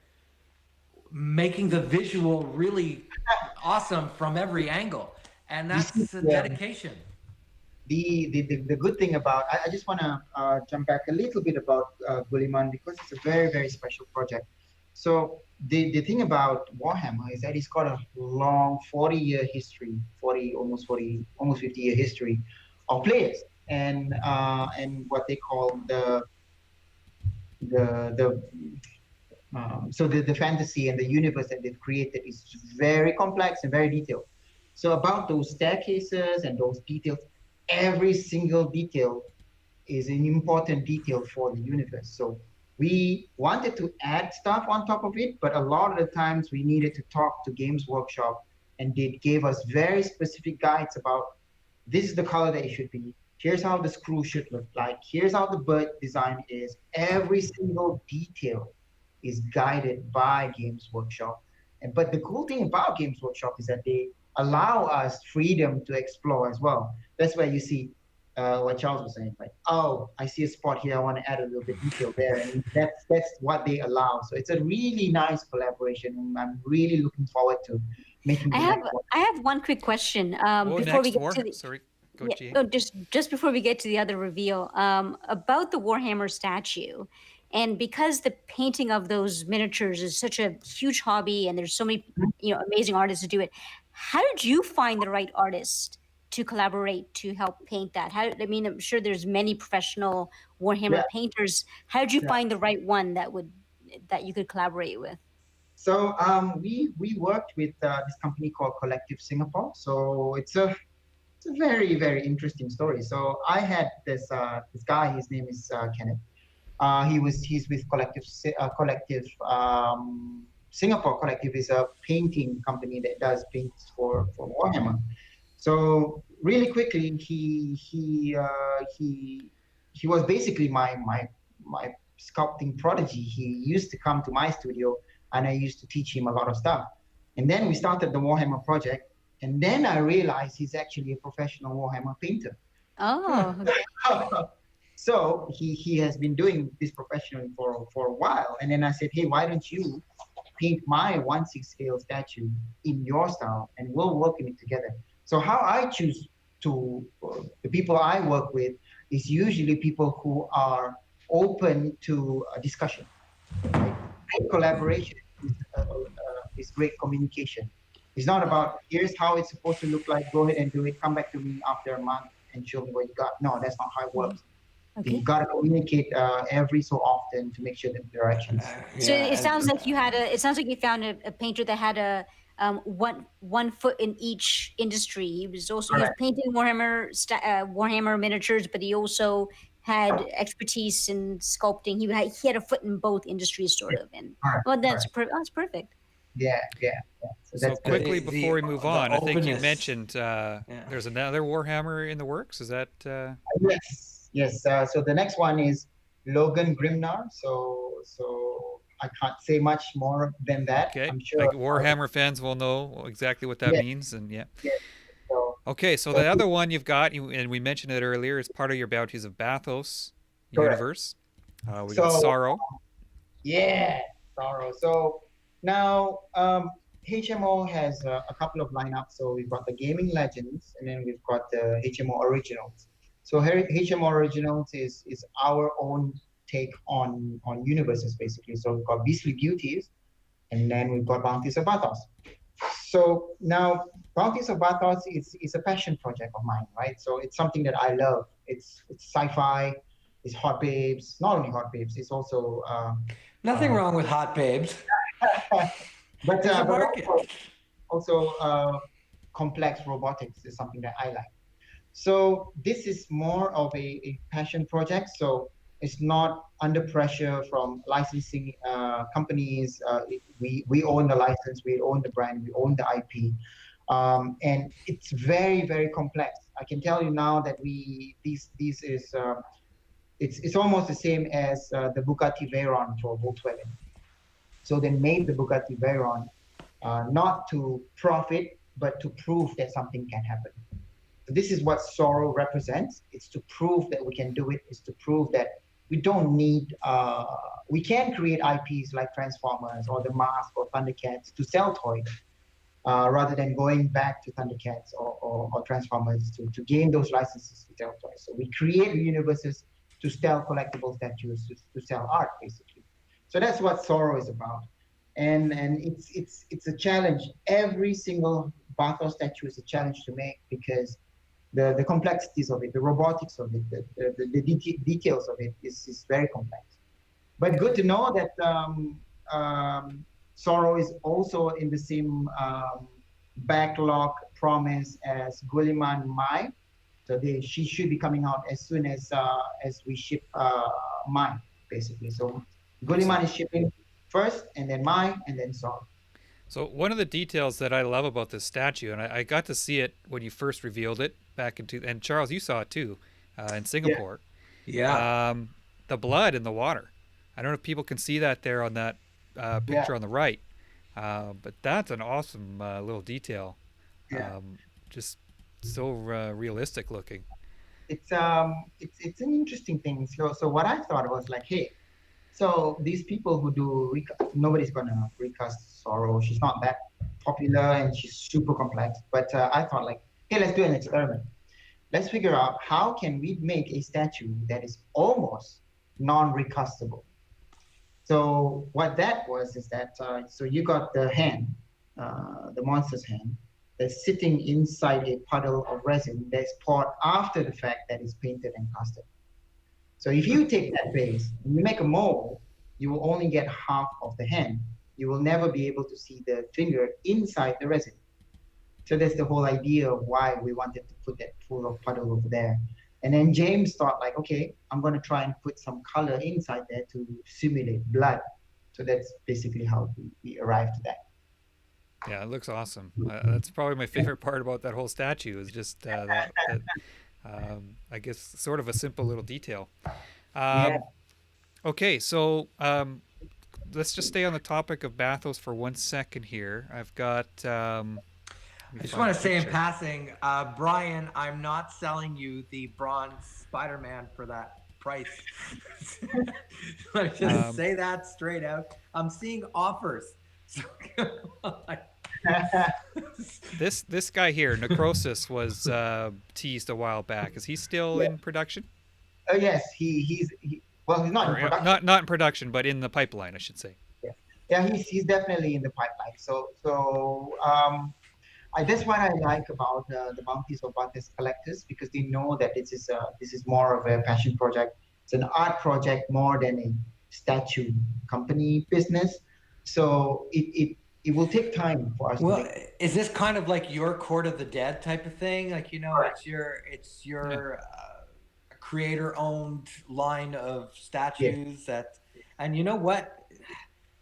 making the visual really awesome from every angle. And that's a dedication. The good thing about I just want to jump back a little bit about Guilliman, because it's a very, very special project. So the thing about Warhammer is that it's got a long 40-year history, almost 50-year history of players, and what they call the the fantasy and the universe that they've created is very complex and very detailed. So about those staircases and those details, every single detail is an important detail for the universe. So we wanted to add stuff on top of it, but a lot of the times we needed to talk to Games Workshop, and they gave us very specific guides about this is the color that it should be. Here's how the screw should look like. Here's how the bird design is. Every single detail is guided by Games Workshop. But the cool thing about Games Workshop is that they allow us freedom to explore as well. That's where you see what Charles was saying, like, oh, I see a spot here, I want to add a little bit detail there, and that's what they allow. So it's a really nice collaboration, and I'm really looking forward to making. I have one quick question before we get to the. Sorry. Just before we get to the other reveal, about the Warhammer statue, and because the painting of those miniatures is such a huge hobby, and there's so many amazing artists to do it. How did you find the right artist to collaborate to help paint that? I'm sure there's many professional Warhammer painters. How did you find the right one that you could collaborate with? So we worked with this company called Collective Singapore. So it's a very, very interesting story. So I had this guy. His name is Kenneth. He's with Collective Singapore. Collective is a painting company that does paints for Warhammer. So really quickly, he was basically my sculpting prodigy. He used to come to my studio, and I used to teach him a lot of stuff. And then we started the Warhammer project, and then I realized he's actually a professional Warhammer painter. Oh. Okay. So he has been doing this professionally for a while. And then I said, hey, why don't you paint my 1/6 scale statue in your style, and we'll work in it together. So how I choose the people I work with is usually people who are open to a discussion. Right? Great collaboration is great communication. It's not about here's how it's supposed to look like, go ahead and do it, come back to me after a month and show me what you got. No, that's not how it works. Okay. You got to communicate every so often to make sure that the directions. So it sounds like you found a painter that had one foot in each industry. He was painting Warhammer miniatures, but he also had expertise in sculpting. He had a foot in both industries, sort of. And well, that's perfect. Yeah, yeah, yeah. So So that's good. quickly before we move on, I think you openness. mentioned Yeah. there's another Warhammer in the works. Is that Yes, yes. So the next one is Logan Grimnar. So I can't say much more than that. okay? I'm Like sure. Warhammer fans will know exactly what that Yes, means, and yeah. yes. So, Okay, so so the other one you've got, and we mentioned it earlier, is part of your Bounties of Bathos correct. universe. We got So Sorrow. yeah, sorrow. So now HMO has a couple of lineups. So we've got the Gaming Legends, and then we've got the HMO Originals. So HMO Originals is our own take on universes basically. So we've got Beastly Beauties, and then we've got Bounties of Bathos. So now Bounties of Bathos is a passion project of mine, right? So it's something that I love. It's sci-fi, it's hot babes, not only hot babes, it's also Nothing uh, wrong with hot babes. but There's a but market. also complex robotics is something that I like. So this is more of a passion project. So it's not under pressure from licensing companies. We own the license, we own the brand, we own the IP, and it's very complex. I can tell you now that these is it's almost the same as the Bugatti Veyron for Volkswagen. So they made the Bugatti Veyron not to profit, but to prove that something can happen. So this is what Sorrow represents. It's to prove that we can do it. It's to prove that we don't need, we can create IPs like Transformers or The Mask or Thundercats to sell toys, rather than going back to Thundercats or Transformers to gain those licenses to sell toys. So we create universes to sell collectible statues, to sell art, basically. So that's what Sorrow is about. And it's a challenge. Every single Bathos statue is a challenge to make because the complexities of it, the robotics of it, the details of it is very complex. But good to know that Sorrow is also in the same backlog promise as Guilliman Mai. So she should be coming out as soon as we ship Mai, basically. So Guilliman is shipping first, and then Mai, and then Sorrow. So one of the details that I love about this statue, and I got to see it when you first revealed it back into, and Charles, you saw it too, in Singapore. Yeah. The blood in the water. I don't know if people can see that there on that Yeah, picture on the right, but that's an awesome little detail. yeah. Just so realistic looking. It's an interesting thing. So what I thought was like, hey, so these people who do nobody's gonna recast Sorrow. She's not that popular and she's super complex. But I thought like, hey, let's do an experiment. Let's figure out how can we make a statue that is almost non-recastable. So what that was is that so you got the hand, the monster's hand, that's sitting inside a puddle of resin that's poured after the fact that is painted and casted. So if you take that base and you make a mold, you will only get half of the hand. You will never be able to see the finger inside the resin. So that's the whole idea of why we wanted to put that pool of puddle over there. And then James thought like, okay, I'm going to try and put some color inside there to simulate blood. So that's basically how we arrived at that. Yeah, it looks awesome. That's probably my favorite part about that whole statue is just that I guess sort of a simple little detail. Yeah. Okay, so let's just stay on the topic of Bathos for 1 second here. I've got. I just want to say in passing, Brian, I'm not selling you the bronze Spider-Man for that price. Let's just say that straight out. I'm seeing offers. So, this guy here, Necrosis, was teased a while back. Is he still in production? Oh yes, well, he's not in production. Not in production, but in the pipeline, I should say. Yeah, he's definitely in the pipeline. That's what I like about the Bounties of Bathos collectors, because they know that this is more of a passion project. It's an art project more than a statue company business. So it will take time for us. Well, is this kind of like your Court of the Dead type of thing? Like, you know, Correct. it's your creator-owned line of statues and you know what?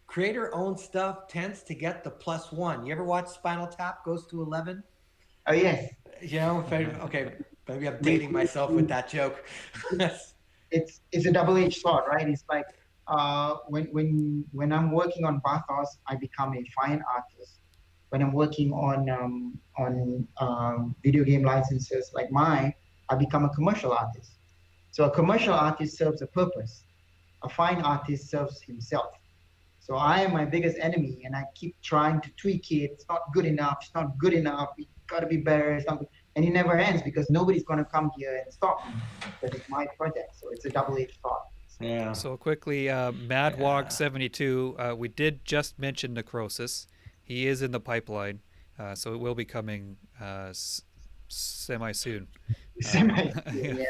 creator-owned stuff tends to get the +1. You ever watch Spinal Tap goes to 11? Oh yes, You know, okay, maybe I'm dating myself with that joke. it's a double-edged sword, right? It's like when I'm working on bathos, I become a fine artist. When I'm working on video game licenses like mine, I become a commercial artist. So a commercial artist serves a purpose. A fine artist serves himself. So I am my biggest enemy, and I keep trying to tweak it. It's not good enough. It's not good enough. It got to be better. It's not good. And it never ends because nobody's going to come here and stop me because it's my project. So it's a double-edged sword. Yeah. So quickly, MadWalk72, we did just mention Necrosis. He is in the pipeline, so it will be coming semi-soon. Yeah.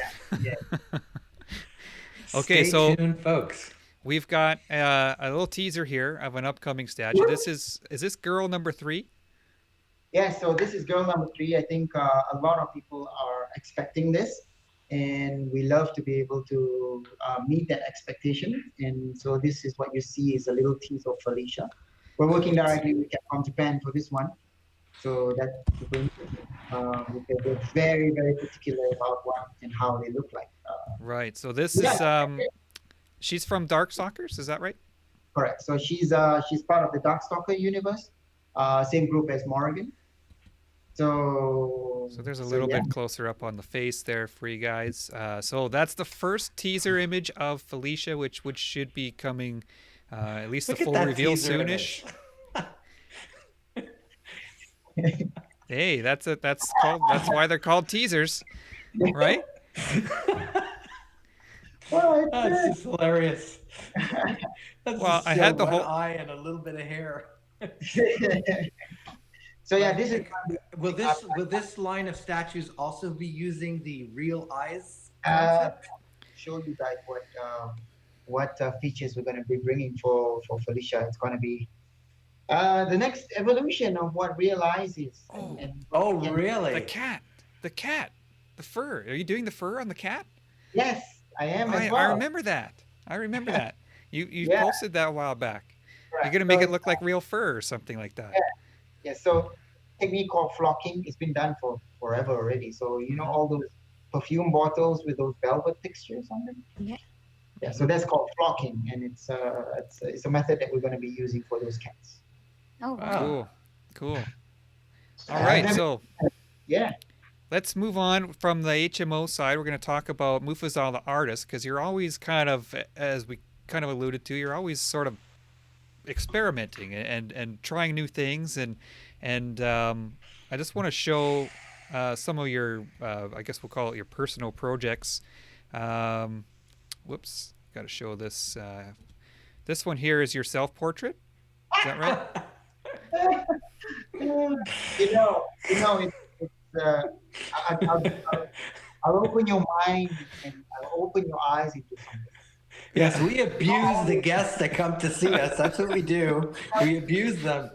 Okay, Stay tuned, folks. We've got a little teaser here of an upcoming statue. Is this girl number 3? Yeah, so this is girl number 3. I think a lot of people are expecting this, and we love to be able to meet that expectation. And so this is what you see is a little teaser of Felicia. We're working directly with Capcom Japan for this one. So that's because we're very, very particular about what and how they look like. Right. So this is she's from Darkstalkers, is that right? Correct. So she's part of the Darkstalker universe, same group as Morrigan. So there's a little bit closer up on the face there for you guys. So that's the first teaser image of Felicia, which should be coming, at least Look the at full that reveal teaser soonish. Hey, that's why they're called teasers, right? That's just hilarious. That's Well, just I had the one whole eye and a little bit of hair. So yeah, this is will this line of statues also be using the real eyes uh, concept? show you guys what features we're going to be bringing for Felicia. It's going to be the next evolution of what real eyes is. Oh, really? The cat, the fur. Are you doing the fur on the cat? Yes, I am as well. I remember that. You Yeah. posted that a while back. Correct. You're gonna make it look like real fur or something like that. Yeah, so technique called flocking. It's been done for forever already. So you know all those perfume bottles with those velvet textures on them. Yeah. So that's called flocking, and it's a method that we're going to be using for those cats. Oh, wow. Cool. All right, so yeah, let's move on from the HMO side. We're going to talk about Mufizal, the artist, because you're always kind of, as we kind of alluded to, you're always sort of experimenting and trying new things, and I just want to show some of your I guess we'll call it your personal projects. Whoops, got to show this. This one here is your self-portrait. Is that right? you know, I'll open your mind and I'll open your eyes into something. Yes, we abuse the guests that come to see us. That's what we do. We abuse them.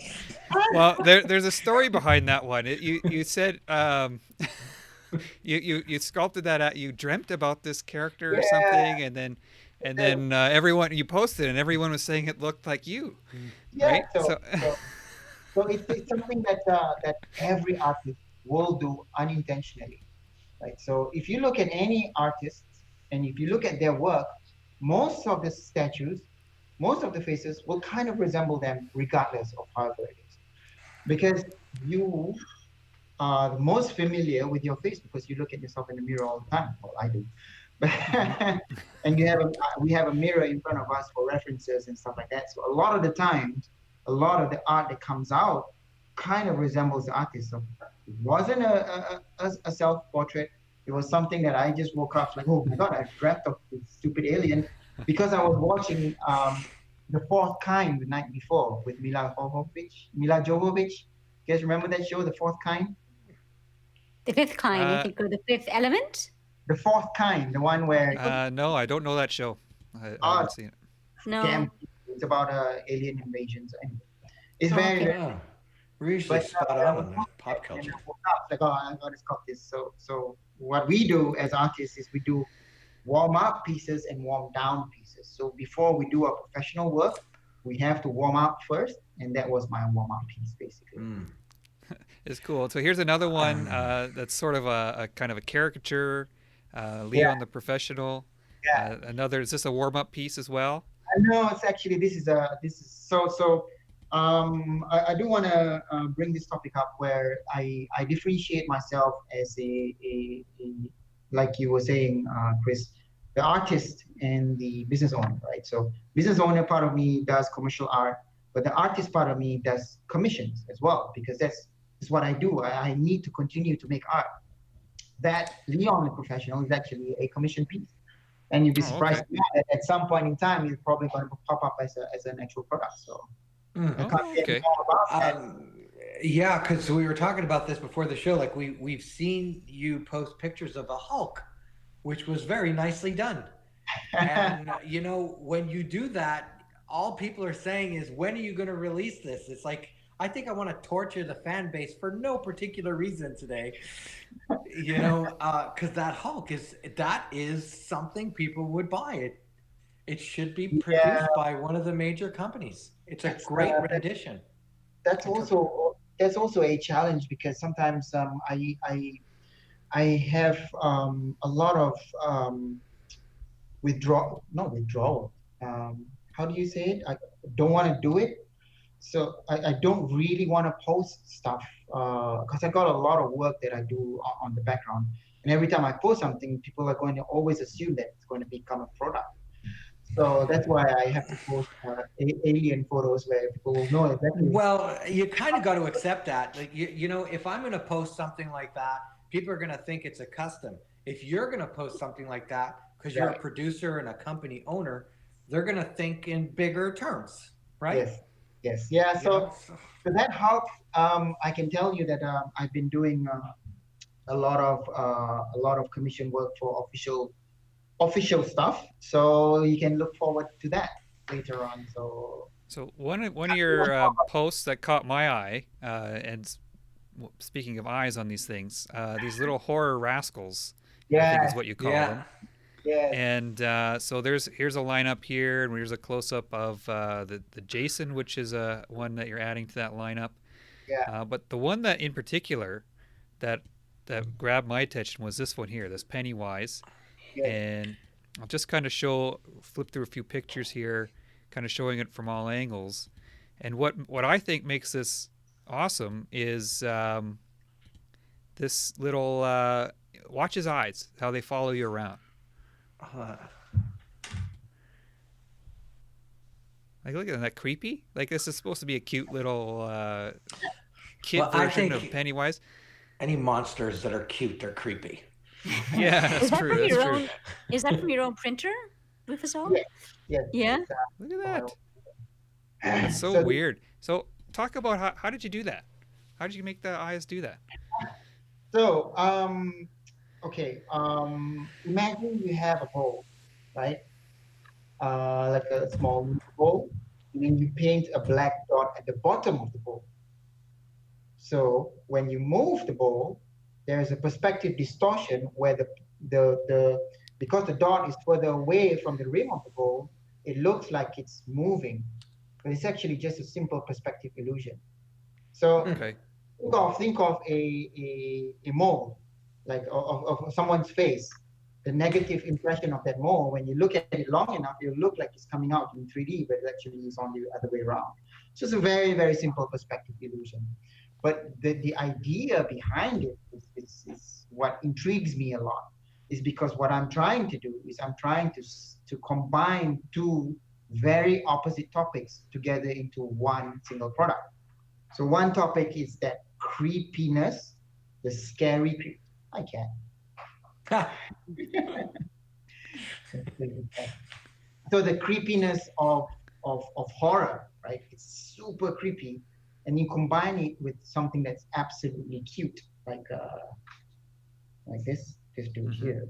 Well, there's a story behind that one. You said you sculpted that out. You dreamt about this character or something, and then everyone you posted, and everyone was saying it looked like you. Yeah. Right? So it's something that every artist will do unintentionally, right? So if you look at any artist and if you look at their work, most of the statues, most of the faces will kind of resemble them regardless of however it is. Because you are most familiar with your face because you look at yourself in the mirror all the time. Well, I do. And we have a mirror in front of us for references and stuff like that. So a lot of the times, a lot of the art that comes out kind of resembles the artist. So it wasn't a self-portrait. It was something that I just woke up like, oh my God, I dreamt of this stupid alien because I was watching The Fourth Kind the night before with Mila Jovovich. You guys remember that show, The Fourth Kind? The Fifth Kind, I think, or The Fifth Element? The Fourth Kind, the one where... no, I don't know that show. I haven't seen it. No. Damn, it's about alien invasions. Anyway, it's very... We're usually spot on in pop culture. I woke up like, oh, I got to sculpt this. So what we do as artists is we do warm up pieces and warm down pieces. So before we do our professional work, we have to warm up first, and that was my warm up piece basically. It's cool. So here's another one that's sort of a kind of a caricature. Yeah, Leon the Professional. yeah. Another. Is this a warm up piece as well? I know it's actually this is so. I do want to bring this topic up where I differentiate myself as a like you were saying, Chris, the artist and the business owner, right? So business owner part of me does commercial art, but the artist part of me does commissions as well because that's what I do. I need to continue to make art. That Leon the Professional is actually a commission piece. And you'd be Oh, surprised okay. to know that at some point in time, it's probably going to pop up as an actual product. So I can't Oh, say okay. more about that. Yeah, because we were talking about this before the show. Like we've seen you post pictures of a Hulk, which was very nicely done. And you know, when you do that, all people are saying is, when are you going to release this? It's like, I think I want to torture the fan base for no particular reason today. You know, because that Hulk is something people would buy. It should be Yeah, produced by one of the major companies. It's a that's, great rendition. that's also a challenge because sometimes I have a lot of not withdrawal. How do you say it? I don't want to do it. So I don't really want to post stuff because I got a lot of work that I do on the background. And every time I post something, people are going to always assume that it's going to become a product. So that's why I have to post alien photos where people will know exactly. Well, you kind of got to accept that. Like you know, if I'm going to post something like that, people are going to think it's a custom. If you're going to post something like that because you're a Right. producer and a company owner, they're going to think in bigger terms, right? Yes, yes, yeah. You know, So that helps. I can tell you that I've been doing a lot of commission work for official stuff. So you can look forward to that later on. So So one of your posts that caught my eye, speaking of eyes on these things, these little horror rascals, I think is yeah, what you call yeah. them. yeah, And so here's a lineup here, and here's a close up of the Jason, which is one that you're adding to that lineup. yeah, But the one that in particular that grabbed my attention was this one here, this Pennywise. yes. And I'll just kind of flip through a few pictures here, kind of showing it from all angles. And what I think makes this awesome is this little watch his eyes, how they follow you around. Uh, Like, look at that creepy. Like, this is supposed to be a cute little kid well, I version of think Pennywise. any monsters that are cute, they're creepy. Yeah, Is that's that true. from That's your true. own? Is that from your own printer, Mufizal? Yes, yes. Yeah. Look at that. That's so So weird. So, talk about how did you do that? How did you make the eyes do that? So, okay. Imagine you have a bowl, right? Like a small bowl, and then you paint a black dot at the bottom of the bowl. So when you move the bowl, there is a perspective distortion where the because the dot is further away from the rim of the bowl, it looks like it's moving, but it's actually just a simple perspective illusion. So Okay. think of a mole, like of someone's face. The negative impression of that mole, when you look at it long enough, it'll look like it's coming out in 3D, but it actually is on the other way around. So it's a very, very simple perspective illusion. But the idea behind it is what intrigues me a lot, is because what I'm trying to do is I'm trying to combine two very opposite topics together into one single product. So one topic is that creepiness, the scary, I can't. So the creepiness of horror, right? It's super creepy, and you combine it with something that's absolutely cute, like this dude here.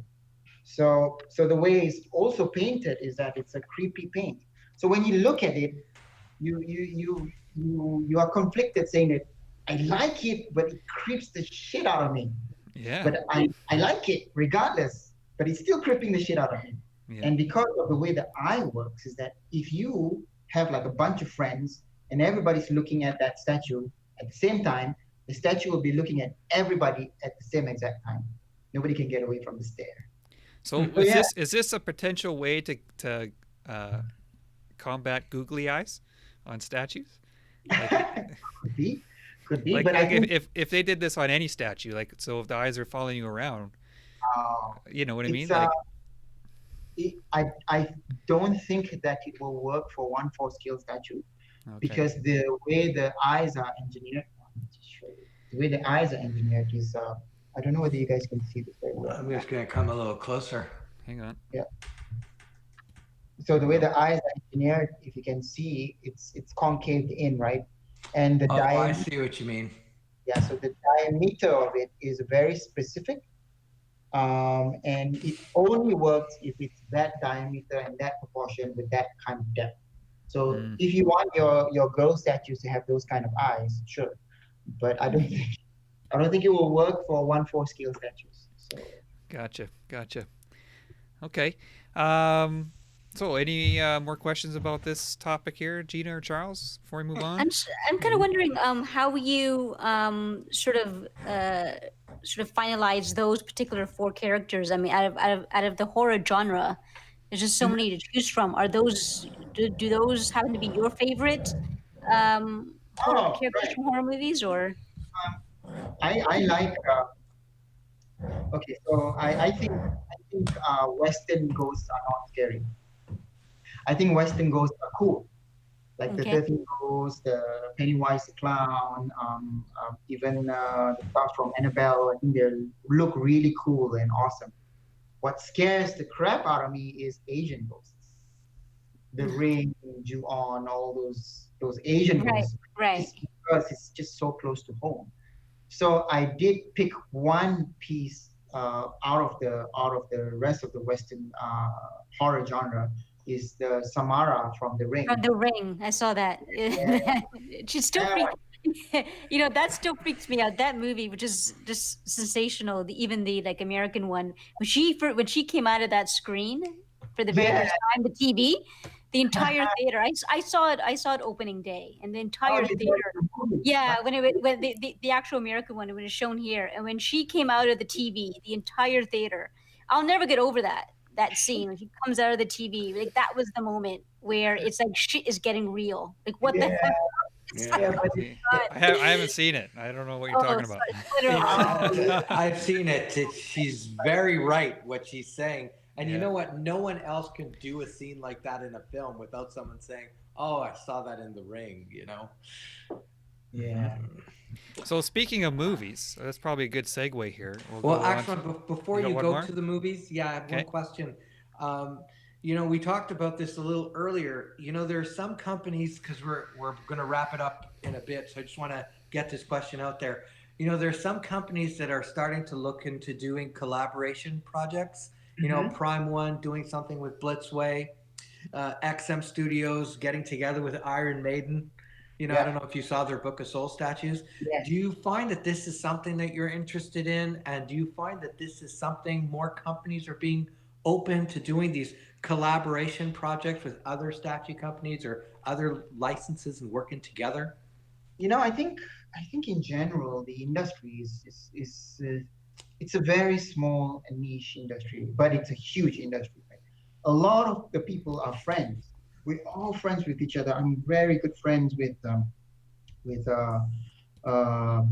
So the way it's also painted is that it's a creepy paint. So when you look at it, you are conflicted, saying that I like it, but it creeps the shit out of me. Yeah. But I like it regardless, but it's still creeping the shit out of me. Yeah. And because of the way the eye works, is that if you have like a bunch of friends and everybody's looking at that statue at the same time, the statue will be looking at everybody at the same exact time. Nobody can get away from the stare. So So yeah, is this a potential way to combat googly eyes on statues? Like, could be, could be. like, But I like think if they did this on any statue, like, so if the eyes are following you around, you know what I mean? it's Like, I don't think that it will work for 1/4 scale statue okay. because the way the eyes are engineered, the way the eyes are engineered is I don't know whether you guys can see this very well. I'm just gonna come a little closer. Hang on. Yeah. So the way the eyes are engineered, if you can see, it's concaved in, right? And the Oh, I diameter, see what you mean. yeah. So the diameter of it is very specific, and it only works if it's that diameter and that proportion with that kind of depth. So Mm. if you want your girl statues to have those kind of eyes, sure, but I don't think it will work for 1/4 scale statues. So Gotcha. Okay. So any more questions about this topic here, Gina or Charles, before we move on? I'm kind of wondering how you sort of finalize those particular 4 characters. I mean, out of the horror genre, there's just so many to choose from. Are those do those happen to be your favorite Oh, characters right. from horror movies, or? I like okay, so I think Western ghosts are not scary. I think Western ghosts are cool, like the Okay. 13 Ghosts, the Pennywise the Clown, even the stuff from Annabelle. I think they look really cool and awesome. What scares the crap out of me is Asian ghosts, the Ring, Ju-on, all those Asian Right, ghosts, right. just because it's just so close to home. So I did pick one piece out of the rest of the Western horror genre is the Samara from The Ring. From The Ring, I saw that. She still Yeah. that still freaks me out. That movie, which is just sensational. Even the like American one, when she came out of that screen for the very Yeah. first time, the TV, the entire theater. I saw it opening day, and the entire you theater. know the movie. Yeah, when the actual American one, when it's shown here, and when she came out of the TV, the entire theater. I'll never get over that scene when she comes out of the TV. Like that was the moment where it's like shit is getting real. Like what the Yeah. hell? Yeah, but I haven't seen it. I don't know what you're talking about. Literally. I've seen it. She's very right what she's saying. And you Yeah. know what? No one else can do a scene like that in a film without someone saying, "Oh, I saw that in The Ring," you know? yeah. So speaking of movies, that's probably a good segue here. Well, go on actually, to- before got you one go more? to the movies, yeah, I have Okay. one question. You know, we talked about this a little earlier. You know, there are some companies, because we're going to wrap it up in a bit, so I just want to get this question out there. You know, there are some companies that are starting to look into doing collaboration projects. You know, Prime One doing something with Blitzway, XM Studios getting together with Iron Maiden. You know, I Yeah. don't know if you saw their Book of Soul statues. Yes. Do you find that this is something that you're interested in? And do you find that this is something more companies are being open to doing, these collaboration projects with other statue companies or other licenses and working together? You know, I think in general the industry is it's a very small and niche industry, but it's a huge industry. Right? A lot of the people are friends. We're all friends with each other. I'm very good friends with Ben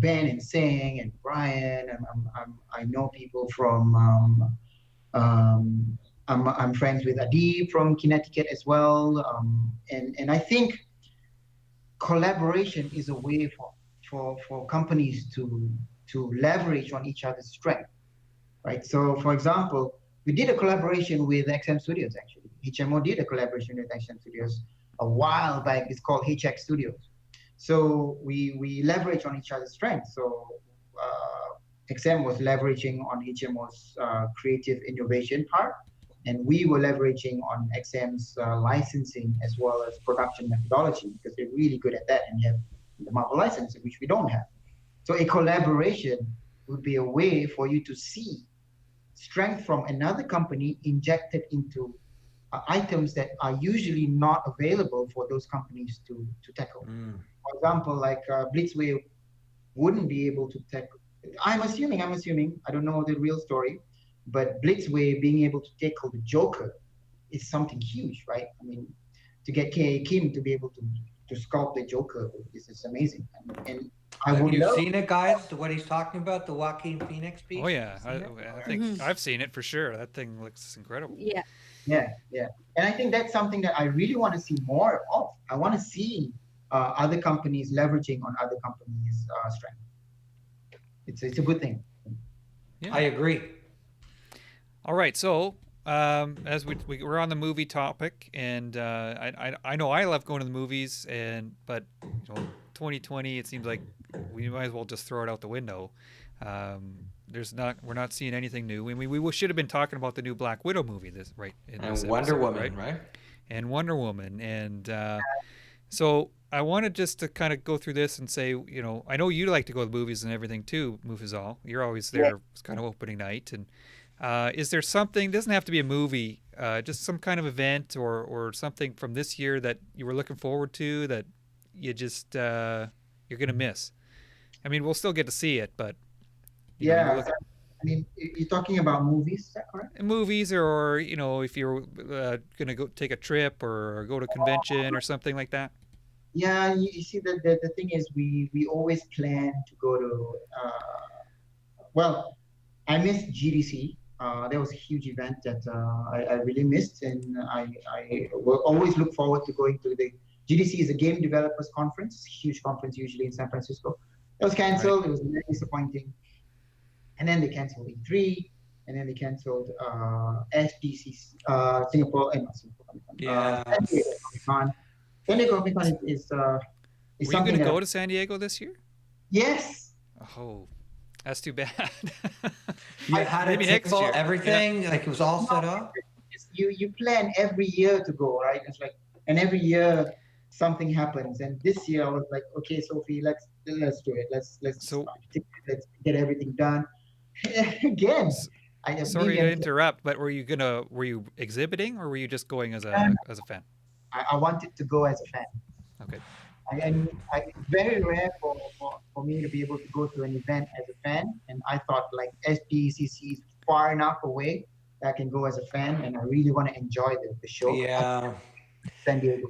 and Singh and Brian. I know people from. I'm friends with Adi from Connecticut as well, and I think collaboration is a way for companies to leverage on each other's strength, right? So, for example, we did a collaboration with XM Studios, actually. HMO did a collaboration with XM Studios a while back. It's called HX Studios. So we leverage on each other's strengths. So XM was leveraging on HMO's creative innovation part, and we were leveraging on XM's licensing as well as production methodology, because they're really good at that, and they have the Marvel license, which we don't have. So a collaboration would be a way for you to see strength from another company injected into items that are usually not available for those companies to tackle. For example, like Blitzway wouldn't be able to tackle. I'm assuming, I don't know the real story, but Blitzway being able to tackle the Joker is something huge, right? I mean, to get K.A. Kim to be able to sculpt the Joker is amazing. And I Have would you love. seen it, guys? What he's talking about, the Joaquin Phoenix piece? Oh yeah, Have you seen it? I think I've seen it for sure. That thing looks incredible. Yeah. Yeah. And I think that's something that I really want to see more of. I want to see other companies leveraging on other companies' strength. It's a good thing. Yeah. I agree. All right, so as we're on the movie topic, and I know I love going to the movies, but 2020, it seems like we might as well just throw it out the window. We're not seeing anything new. I mean, we should have been talking about the new Black Widow movie And Wonder Woman, right? And Wonder Woman, and so I wanted just to kind of go through this and say, I know you like to go to the movies and everything too, Mufizal. You're always there. It's kind of opening night, and is there something? Doesn't have to be a movie, just some kind of event or something from this year that you were looking forward to that you just you're gonna miss. I mean, we'll still get to see it, but I mean, you're talking about movies, is that correct? movies, or if you're gonna go take a trip or go to a convention or something like that. Yeah, you see, the thing is, we always plan to go to. Well, I missed GDC. That was a huge event that I really missed, and I will always look forward to going to the GDC. Is a game developers conference, huge conference usually in San Francisco. It was canceled. Right. It was very disappointing. And then they canceled E3, and then they canceled SDC Singapore, not Singapore Comic Con. Yeah. San Diego Comic Con is Were you going to go to San Diego this year? Yes. Oh, that's too bad. You had a ticket, everything, like it was all set up. You plan every year to go, right? It's like, and every year something happens. And this year I was like, okay, Sophie, let's do it. Let's get everything done. Again, sorry to interrupt, but were you exhibiting, or were you just going as a fan? I wanted to go as a fan. Okay. And it's very rare for me to be able to go to an event as a fan, and I thought like SDCC is far enough away that I can go as a fan, and I really want to enjoy the show. Yeah. San Diego.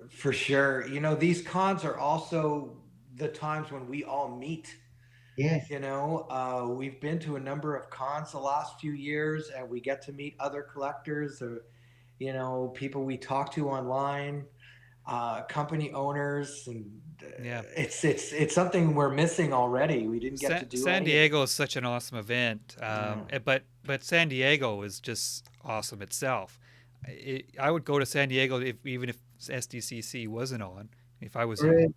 For sure. These cons are also the times when we all meet. Yes. We've been to a number of cons the last few years, and we get to meet other collectors, or, people we talk to online, company owners, and it's something we're missing already. We didn't get to do. San Diego is such an awesome event, but San Diego is just awesome itself. I would go to San Diego even if SDCC wasn't on. If I was here,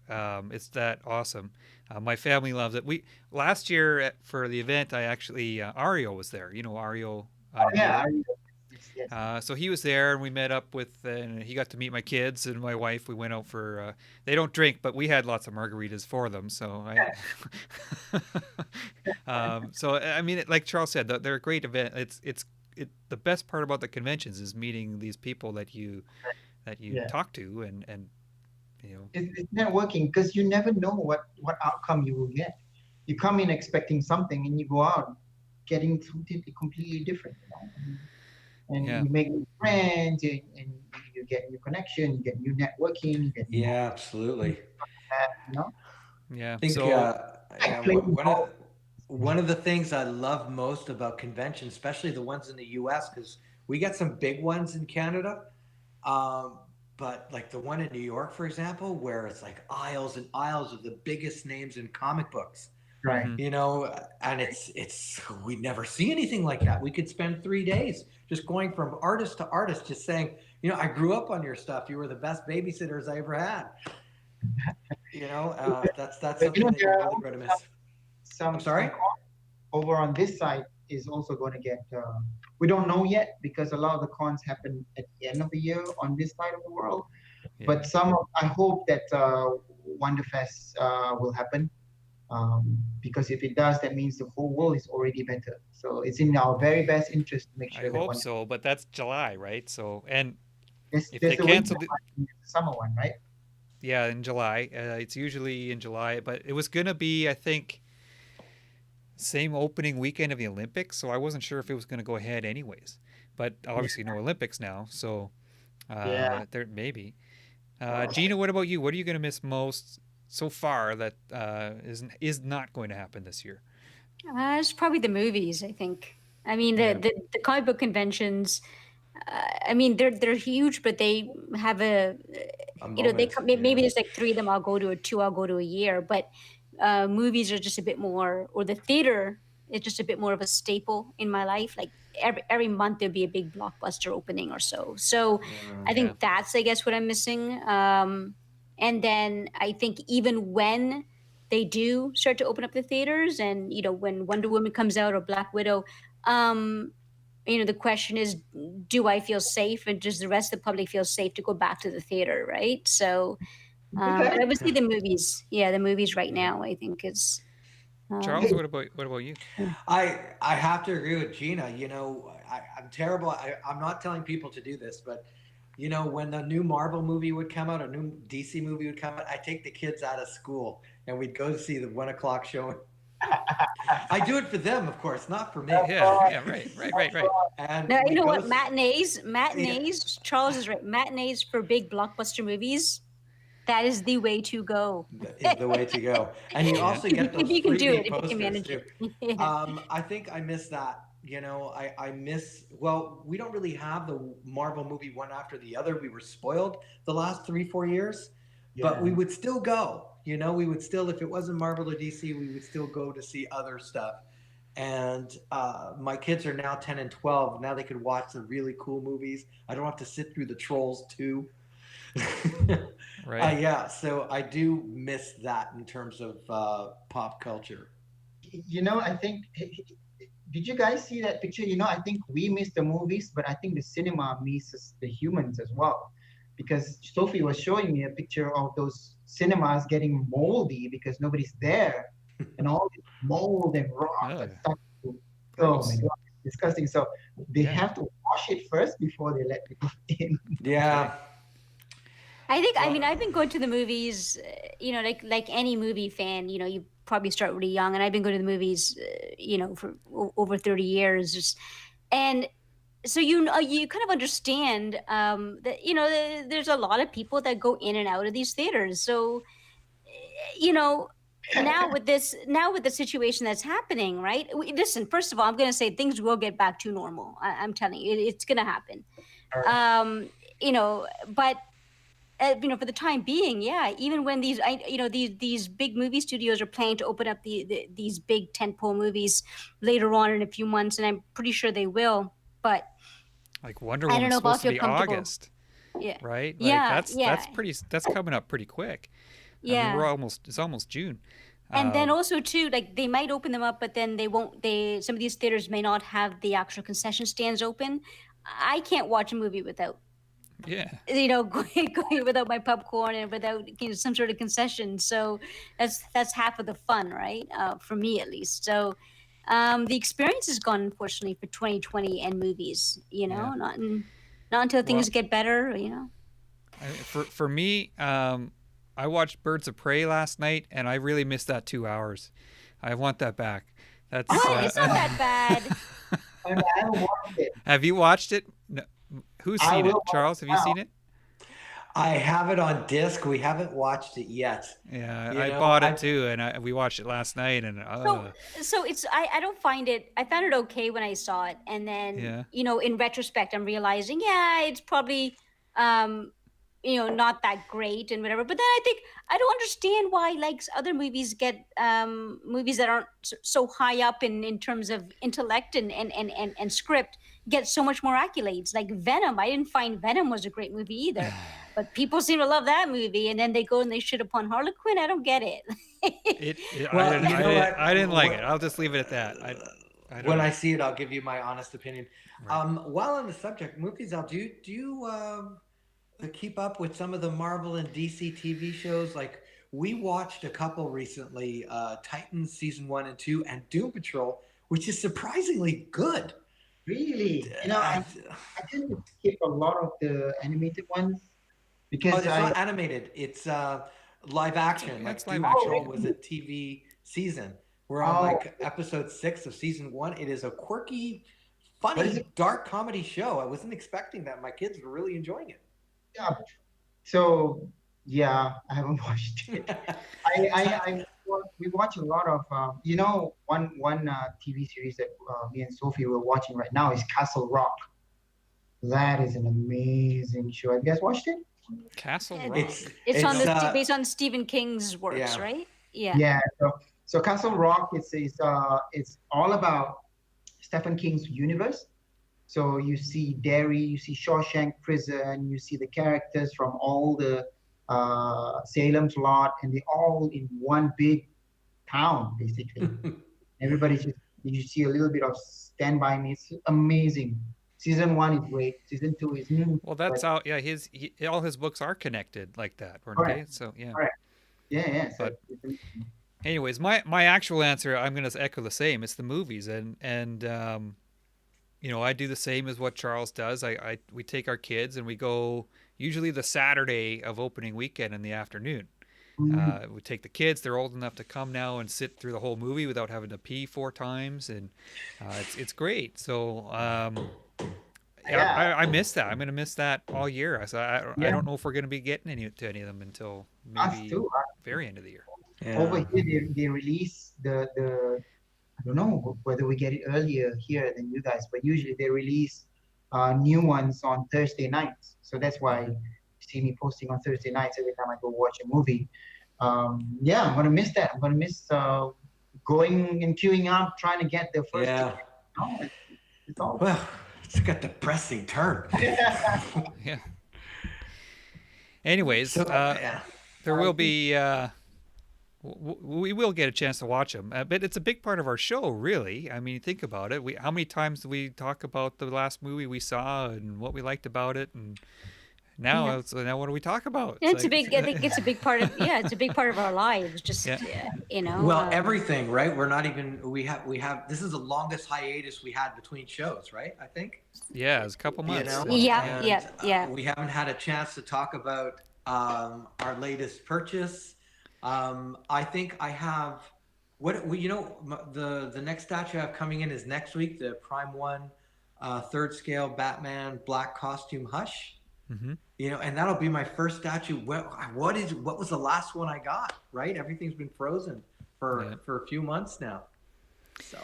it's that awesome. My family loves it. Last year for the event, I actually Ario was there. Ario. So he was there, and we met up and he got to meet my kids and my wife. We went out for. They don't drink, but we had lots of margaritas for them. So so I mean, like Charles said, they're a great event. It's the best part about the conventions is meeting these people that you talk to and. It's networking, because you never know what outcome you will get. You come in expecting something, and you go out getting something completely different. And you make new friends, and you get new connection, you get new networking. You get new absolutely. Yeah. I think one of the things I love most about conventions, especially the ones in the U.S., because we get some big ones in Canada. But like the one in New York, for example, where it's like aisles and aisles of the biggest names in comic books, right? And it's we never see anything like that. We could spend 3 days just going from artist to artist, just saying, I grew up on your stuff. You were the best babysitters I ever had. That's something that you're really going to miss. I'm sorry. Over on this side is also going to get. We don't know yet, because a lot of the cons happen at the end of the year on this side of the world. Yeah. But I hope that Wonderfest will happen. Because if it does, that means the whole world is already better. So it's in our very best interest to make I sure that hope when so, but that's July, right? So, and if there's they the winter canceled it, one, and there's the summer one, right? yeah, in July. It's usually in July, but it was gonna be, I think, same opening weekend of the Olympics, so I wasn't sure if it was gonna go ahead anyways. But Yeah, obviously, no Olympics now, so yeah. there maybe. Gina, what about you? What are you gonna miss most so far that is not going to happen this year? It's probably the movies, I think. I mean, Yeah. the comic book conventions. I mean, they're huge, but they have A they moment. come, Yeah. maybe there's like three of them I'll go to, or two I'll go to a year. But movies are just a bit more, or the theater is just a bit more of a staple in my life. Like every month there'll be a big blockbuster opening or so. So Yeah. I Yeah. think that's, I guess, what I'm missing. And then I think even when they do start to open up the theaters, and when Wonder Woman comes out or Black Widow, um, the question is, do I feel safe, and does the rest of the public feel safe to go back to the theater, right? So, but Okay. obviously the movies, yeah, the movies right Yeah. now, I think is, Charles, um, what about you? I have to agree with Gina. I'm terrible. I'm not telling people to do this, but when the new Marvel movie would come out, a new DC movie would come out, I take the kids out of school and we'd go see the 1 o'clock show. I do it for them, of course, not for me. Yeah, yeah, right. And now you we know go. what, matinees, Yeah, Charles is right. Matinees for big blockbuster movies, that is the way to go. is the way to go. And you Yeah. also get If those you can do it, freebie if you can posters manage too. it. Yeah. I think I miss that. I miss, well, we don't really have the Marvel movie one after the other. We were spoiled the last 3, 4 years, but we Yeah. would still go. We would still, if it wasn't Marvel or DC, we would still go to see other stuff. And my kids are now 10 and 12. Now they could watch the really cool movies. I don't have to sit through the Trolls 2. Right. Yeah, so I do miss that in terms of pop culture. I think, did you guys see that picture? I think we miss the movies, but I think the cinema misses the humans as well. Because Sophie was showing me a picture of those cinemas getting moldy because nobody's there, and all this mold and rot Oh, and stuff. Oh my gross. God, it's disgusting. So they Yeah. have to wash it first before they let people in. Yeah. I think, I Well, mean, I've been going to the movies, like any movie fan, you probably start really young, and I've been going to the movies, for over 30 years. And so you kind of understand that there's a lot of people that go in and out of these theaters. So you know now with the situation that's happening, right? Listen, first of all, I'm going to say things will get back to normal. I'm telling you, it's going to happen. But for the time being, yeah, even when these big movie studios are planning to open up these big tentpole movies later on in a few months, and I'm pretty sure they will. But Like Wonder I don't Woman's know if I'll supposed to feel be comfortable. August, Yeah, right? Like yeah, that's yeah, pretty that's coming up pretty quick. I mean, yeah. it's almost June. And then Um, also too, like they might open them up, but then they won't. Some of these theaters may not have the actual concession stands open. I can't watch a movie without yeah. going without my popcorn and without some sort of concession. So that's half of the fun, right? For me at least. So the experience is gone, unfortunately, for 2020 and movies. Yeah. Not until well, things get better. For me, I watched Birds of Prey last night, and I really missed that 2 hours. I want that back. That's What? It's not that bad. And I haven't watched it. have you watched it? No. Who's I seen it? will watch Charles, it have you now. seen it? I have it on disc. We haven't watched it yet. Yeah, You I know, bought I it too, and we watched it last night, and So it's I don't find it. I found it okay when I saw it, and then yeah, in retrospect, I'm realizing, yeah, it's probably um not that great and whatever. But then I think I don't understand why like other movies get movies that aren't so high up in terms of intellect and script get so much more accolades. Like Venom, I didn't find Venom was a great movie either, but people seem to love that movie, and then they go and they shit upon Harlequin. I don't get it. I well, didn't, you know what? I didn't like it. I'll just leave it at that. I don't When I know. see it, I'll give you my honest opinion. Right. While on the subject, Mufizal, do you keep up with some of the Marvel and DC TV shows? Like we watched a couple recently, Titans season 1 and 2, and Doom Patrol, which is surprisingly good. Really? I tend to skip a lot of the animated ones because it's not animated. It's live action. Yeah, it's Doom live action. Patrol was a TV season. We're on episode 6 of season 1. It is a quirky, funny, dark comedy show. I wasn't expecting that. My kids were really enjoying it. Yeah. So yeah, I haven't watched it. We watch a lot of one TV series that me and Sophie were watching right now is Castle Rock. That is an amazing show. Have you guys watched it? Castle Rock. It's on based on Stephen King's works, right? Yeah. Yeah. So Castle Rock it's all about Stephen King's universe. So you see Derry, you see Shawshank Prison, you see the characters from all the Salem's Lot, and they all in one big town, basically. You see a little bit of Stand By Me. It's amazing. Season 1 is great. Season 2 is well. That's how. Yeah, all his books are connected like that, weren't they? So yeah. Correct. Yeah. But anyways, my actual answer, I'm going to echo the same. It's the movies, and I do the same as what Charles does. We take our kids and we go usually the Saturday of opening weekend in the afternoon. We take the kids. They're old enough to come now and sit through the whole movie without having to pee 4 times, and it's great. So I miss that. I'm going to miss that all year. So I don't know if we're going to be getting any of them until maybe very end of the year. Yeah. Over here, they release the I don't know whether we get it earlier here than you guys, but usually they release new ones on Thursday nights. So that's why you see me posting on Thursday nights every time I go watch a movie. I'm going to miss that. I'm going to miss going and queuing up, trying to get the first ticket. No, it's all. Well, it's got a depressing turn. Yeah. Anyways, there will be... we will get a chance to watch them, but it's a big part of our show, really. I mean, think about it. How many times do we talk about the last movie we saw and what we liked about it, and now what do we talk about? I think it's a big part of it's a big part of our lives. Just Well, everything, right? We're not even we have this is the longest hiatus we had between shows, right? I think. Yeah, it's a couple months. We haven't had a chance to talk about our latest purchase. I think I have the next statue I have coming in is next week, the Prime 1 third scale Batman black costume Hush. Mm-hmm. And that'll be my first statue. What was the last one I got? Right, everything's been frozen for a few months now. So.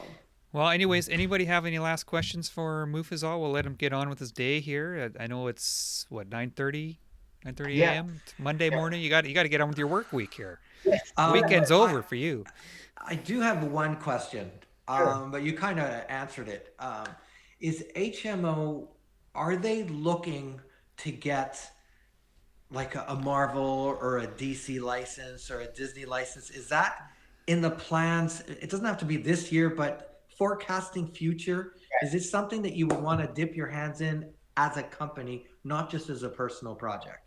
Well, anyways, anybody have any last questions for Mufizal? We'll let him get on with his day here. I know it's 9:30 a.m. Monday morning. You got to get on with your work week here. Weekend's over for you. I do have one question, but you kind of answered it. Is HMO, are they looking to get like a Marvel or a DC license or a Disney license? Is that in the plans? It doesn't have to be this year, but forecasting future, is it something that you would want to dip your hands in as a company, not just as a personal project?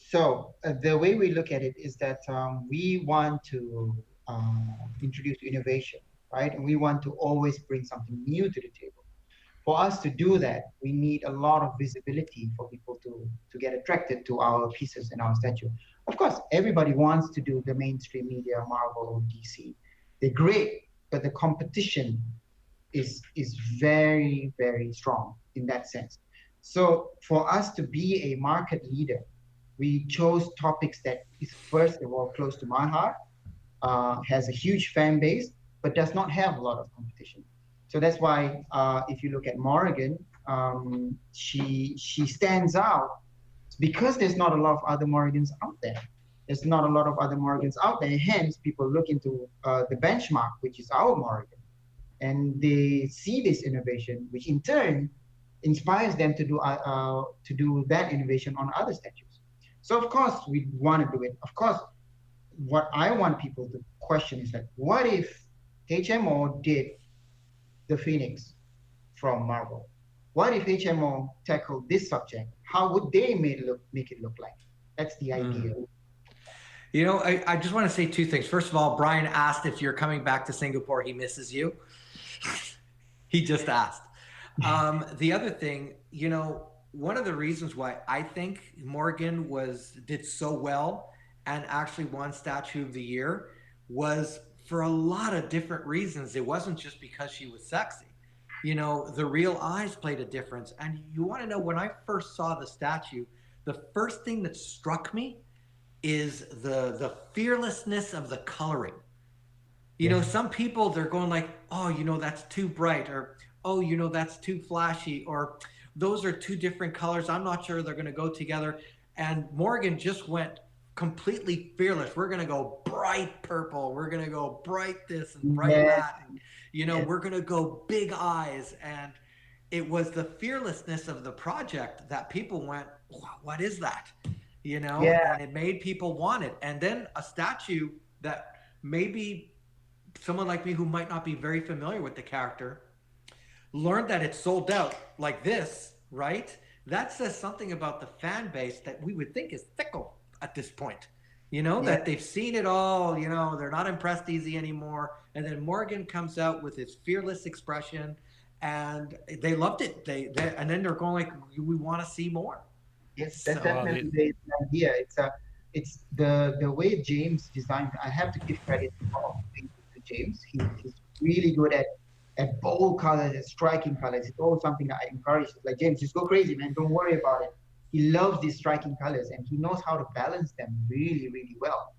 So the way we look at it is that we want to introduce innovation, right? And we want to always bring something new to the table. For us to do that, we need a lot of visibility for people to get attracted to our pieces and our statue. Of course, everybody wants to do the mainstream media, Marvel or DC. They're great, but the competition is very, very strong in that sense. So for us to be a market leader, we chose topics that is first of all close to my heart, has a huge fan base, but does not have a lot of competition. So that's why if you look at Morrigan, she stands out because there's not a lot of other Morrigans out there. There's not a lot of other Morrigans out there. Hence, people look into the benchmark, which is our Morrigan, and they see this innovation, which in turn inspires them to do that innovation on other statues. So of course we want to do it. Of course, what I want people to question is like, what if HMO did the Phoenix from Marvel? What if HMO tackled this subject? How would they make it look like? That's the idea. You know, I just want to say two things. First of all, Brian asked if you're coming back to Singapore. He misses you. He just asked. The other thing, you know, one of the reasons why I think Morgan did so well and actually won Statue of the Year was for a lot of different reasons. It wasn't just because she was sexy. You know, the real eyes played a difference. And you want to know, when I first saw the statue, the first thing that struck me is the fearlessness of the coloring. You know, some people, they're going like, oh, you know, that's too bright, or oh, you know, that's too flashy, or those are two different colors. I'm not sure they're going to go together. And Morgan just went completely fearless. We're going to go bright purple. We're going to go bright this and bright that. And, you know, we're going to go big eyes. And it was the fearlessness of the project that people went, what is that? You know, and it made people want it. And then a statue that maybe someone like me who might not be very familiar with the character learned that it's sold out like this, right? That says something about the fan base that we would think is fickle at this point. You know, that they've seen it all, you know, they're not impressed easy anymore. And then Morgan comes out with his fearless expression and they loved it. And then they're going like, we want to see more. Yes, that's definitely the idea. It's the way James designed. I have to give credit to James. He's really good at bold colors, at striking colors. It's always something that I encourage. Like, James, just go crazy, man. Don't worry about it. He loves these striking colors, and he knows how to balance them really, really well.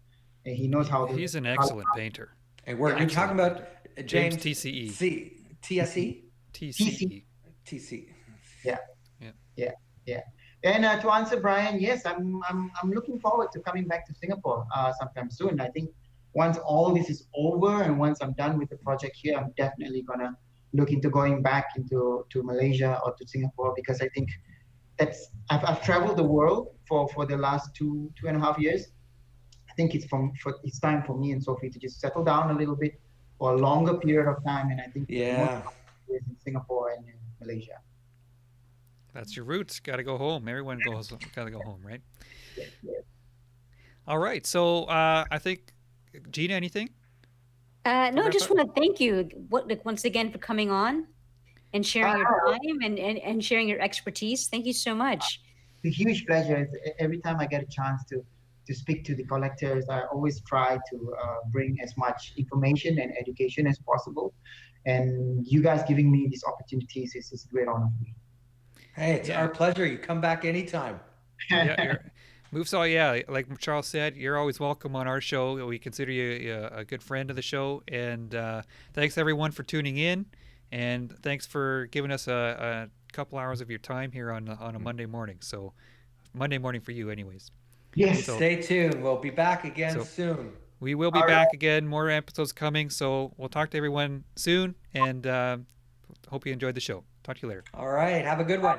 And he knows how to. He's an excellent painter. And you're talking about James TCE. TSE? TCE. TC. Yeah. And to answer Brian, yes, I'm looking forward to coming back to Singapore sometime soon. I think once all this is over and once I'm done with the project here, I'm definitely gonna look into going back to Malaysia or to Singapore, because I think I've traveled the world for the last two and a half years. I think it's time for me and Sophie to just settle down a little bit for a longer period of time, and I think most of it is in Singapore and in Malaysia. That's your roots. Got to go home. Everyone got to go home, right? Yes. All right. So I think, Gina, anything? No, I just want to thank you once again for coming on and sharing your time and sharing your expertise. Thank you so much. It's a huge pleasure. Every time I get a chance to speak to the collectors, I always try to bring as much information and education as possible. And you guys giving me these opportunities is a great honor for me. Hey, it's our pleasure. You come back anytime. Mufizal, like Charles said, you're always welcome on our show. We consider you a good friend of the show. And thanks, everyone, for tuning in. And thanks for giving us a couple hours of your time here on a Monday morning. So Monday morning for you anyways. Yes. So, stay tuned. We'll be back again soon. We will be back again. More episodes coming. So we'll talk to everyone soon. And hope you enjoyed the show. Talk to you later. All right. Have a good one.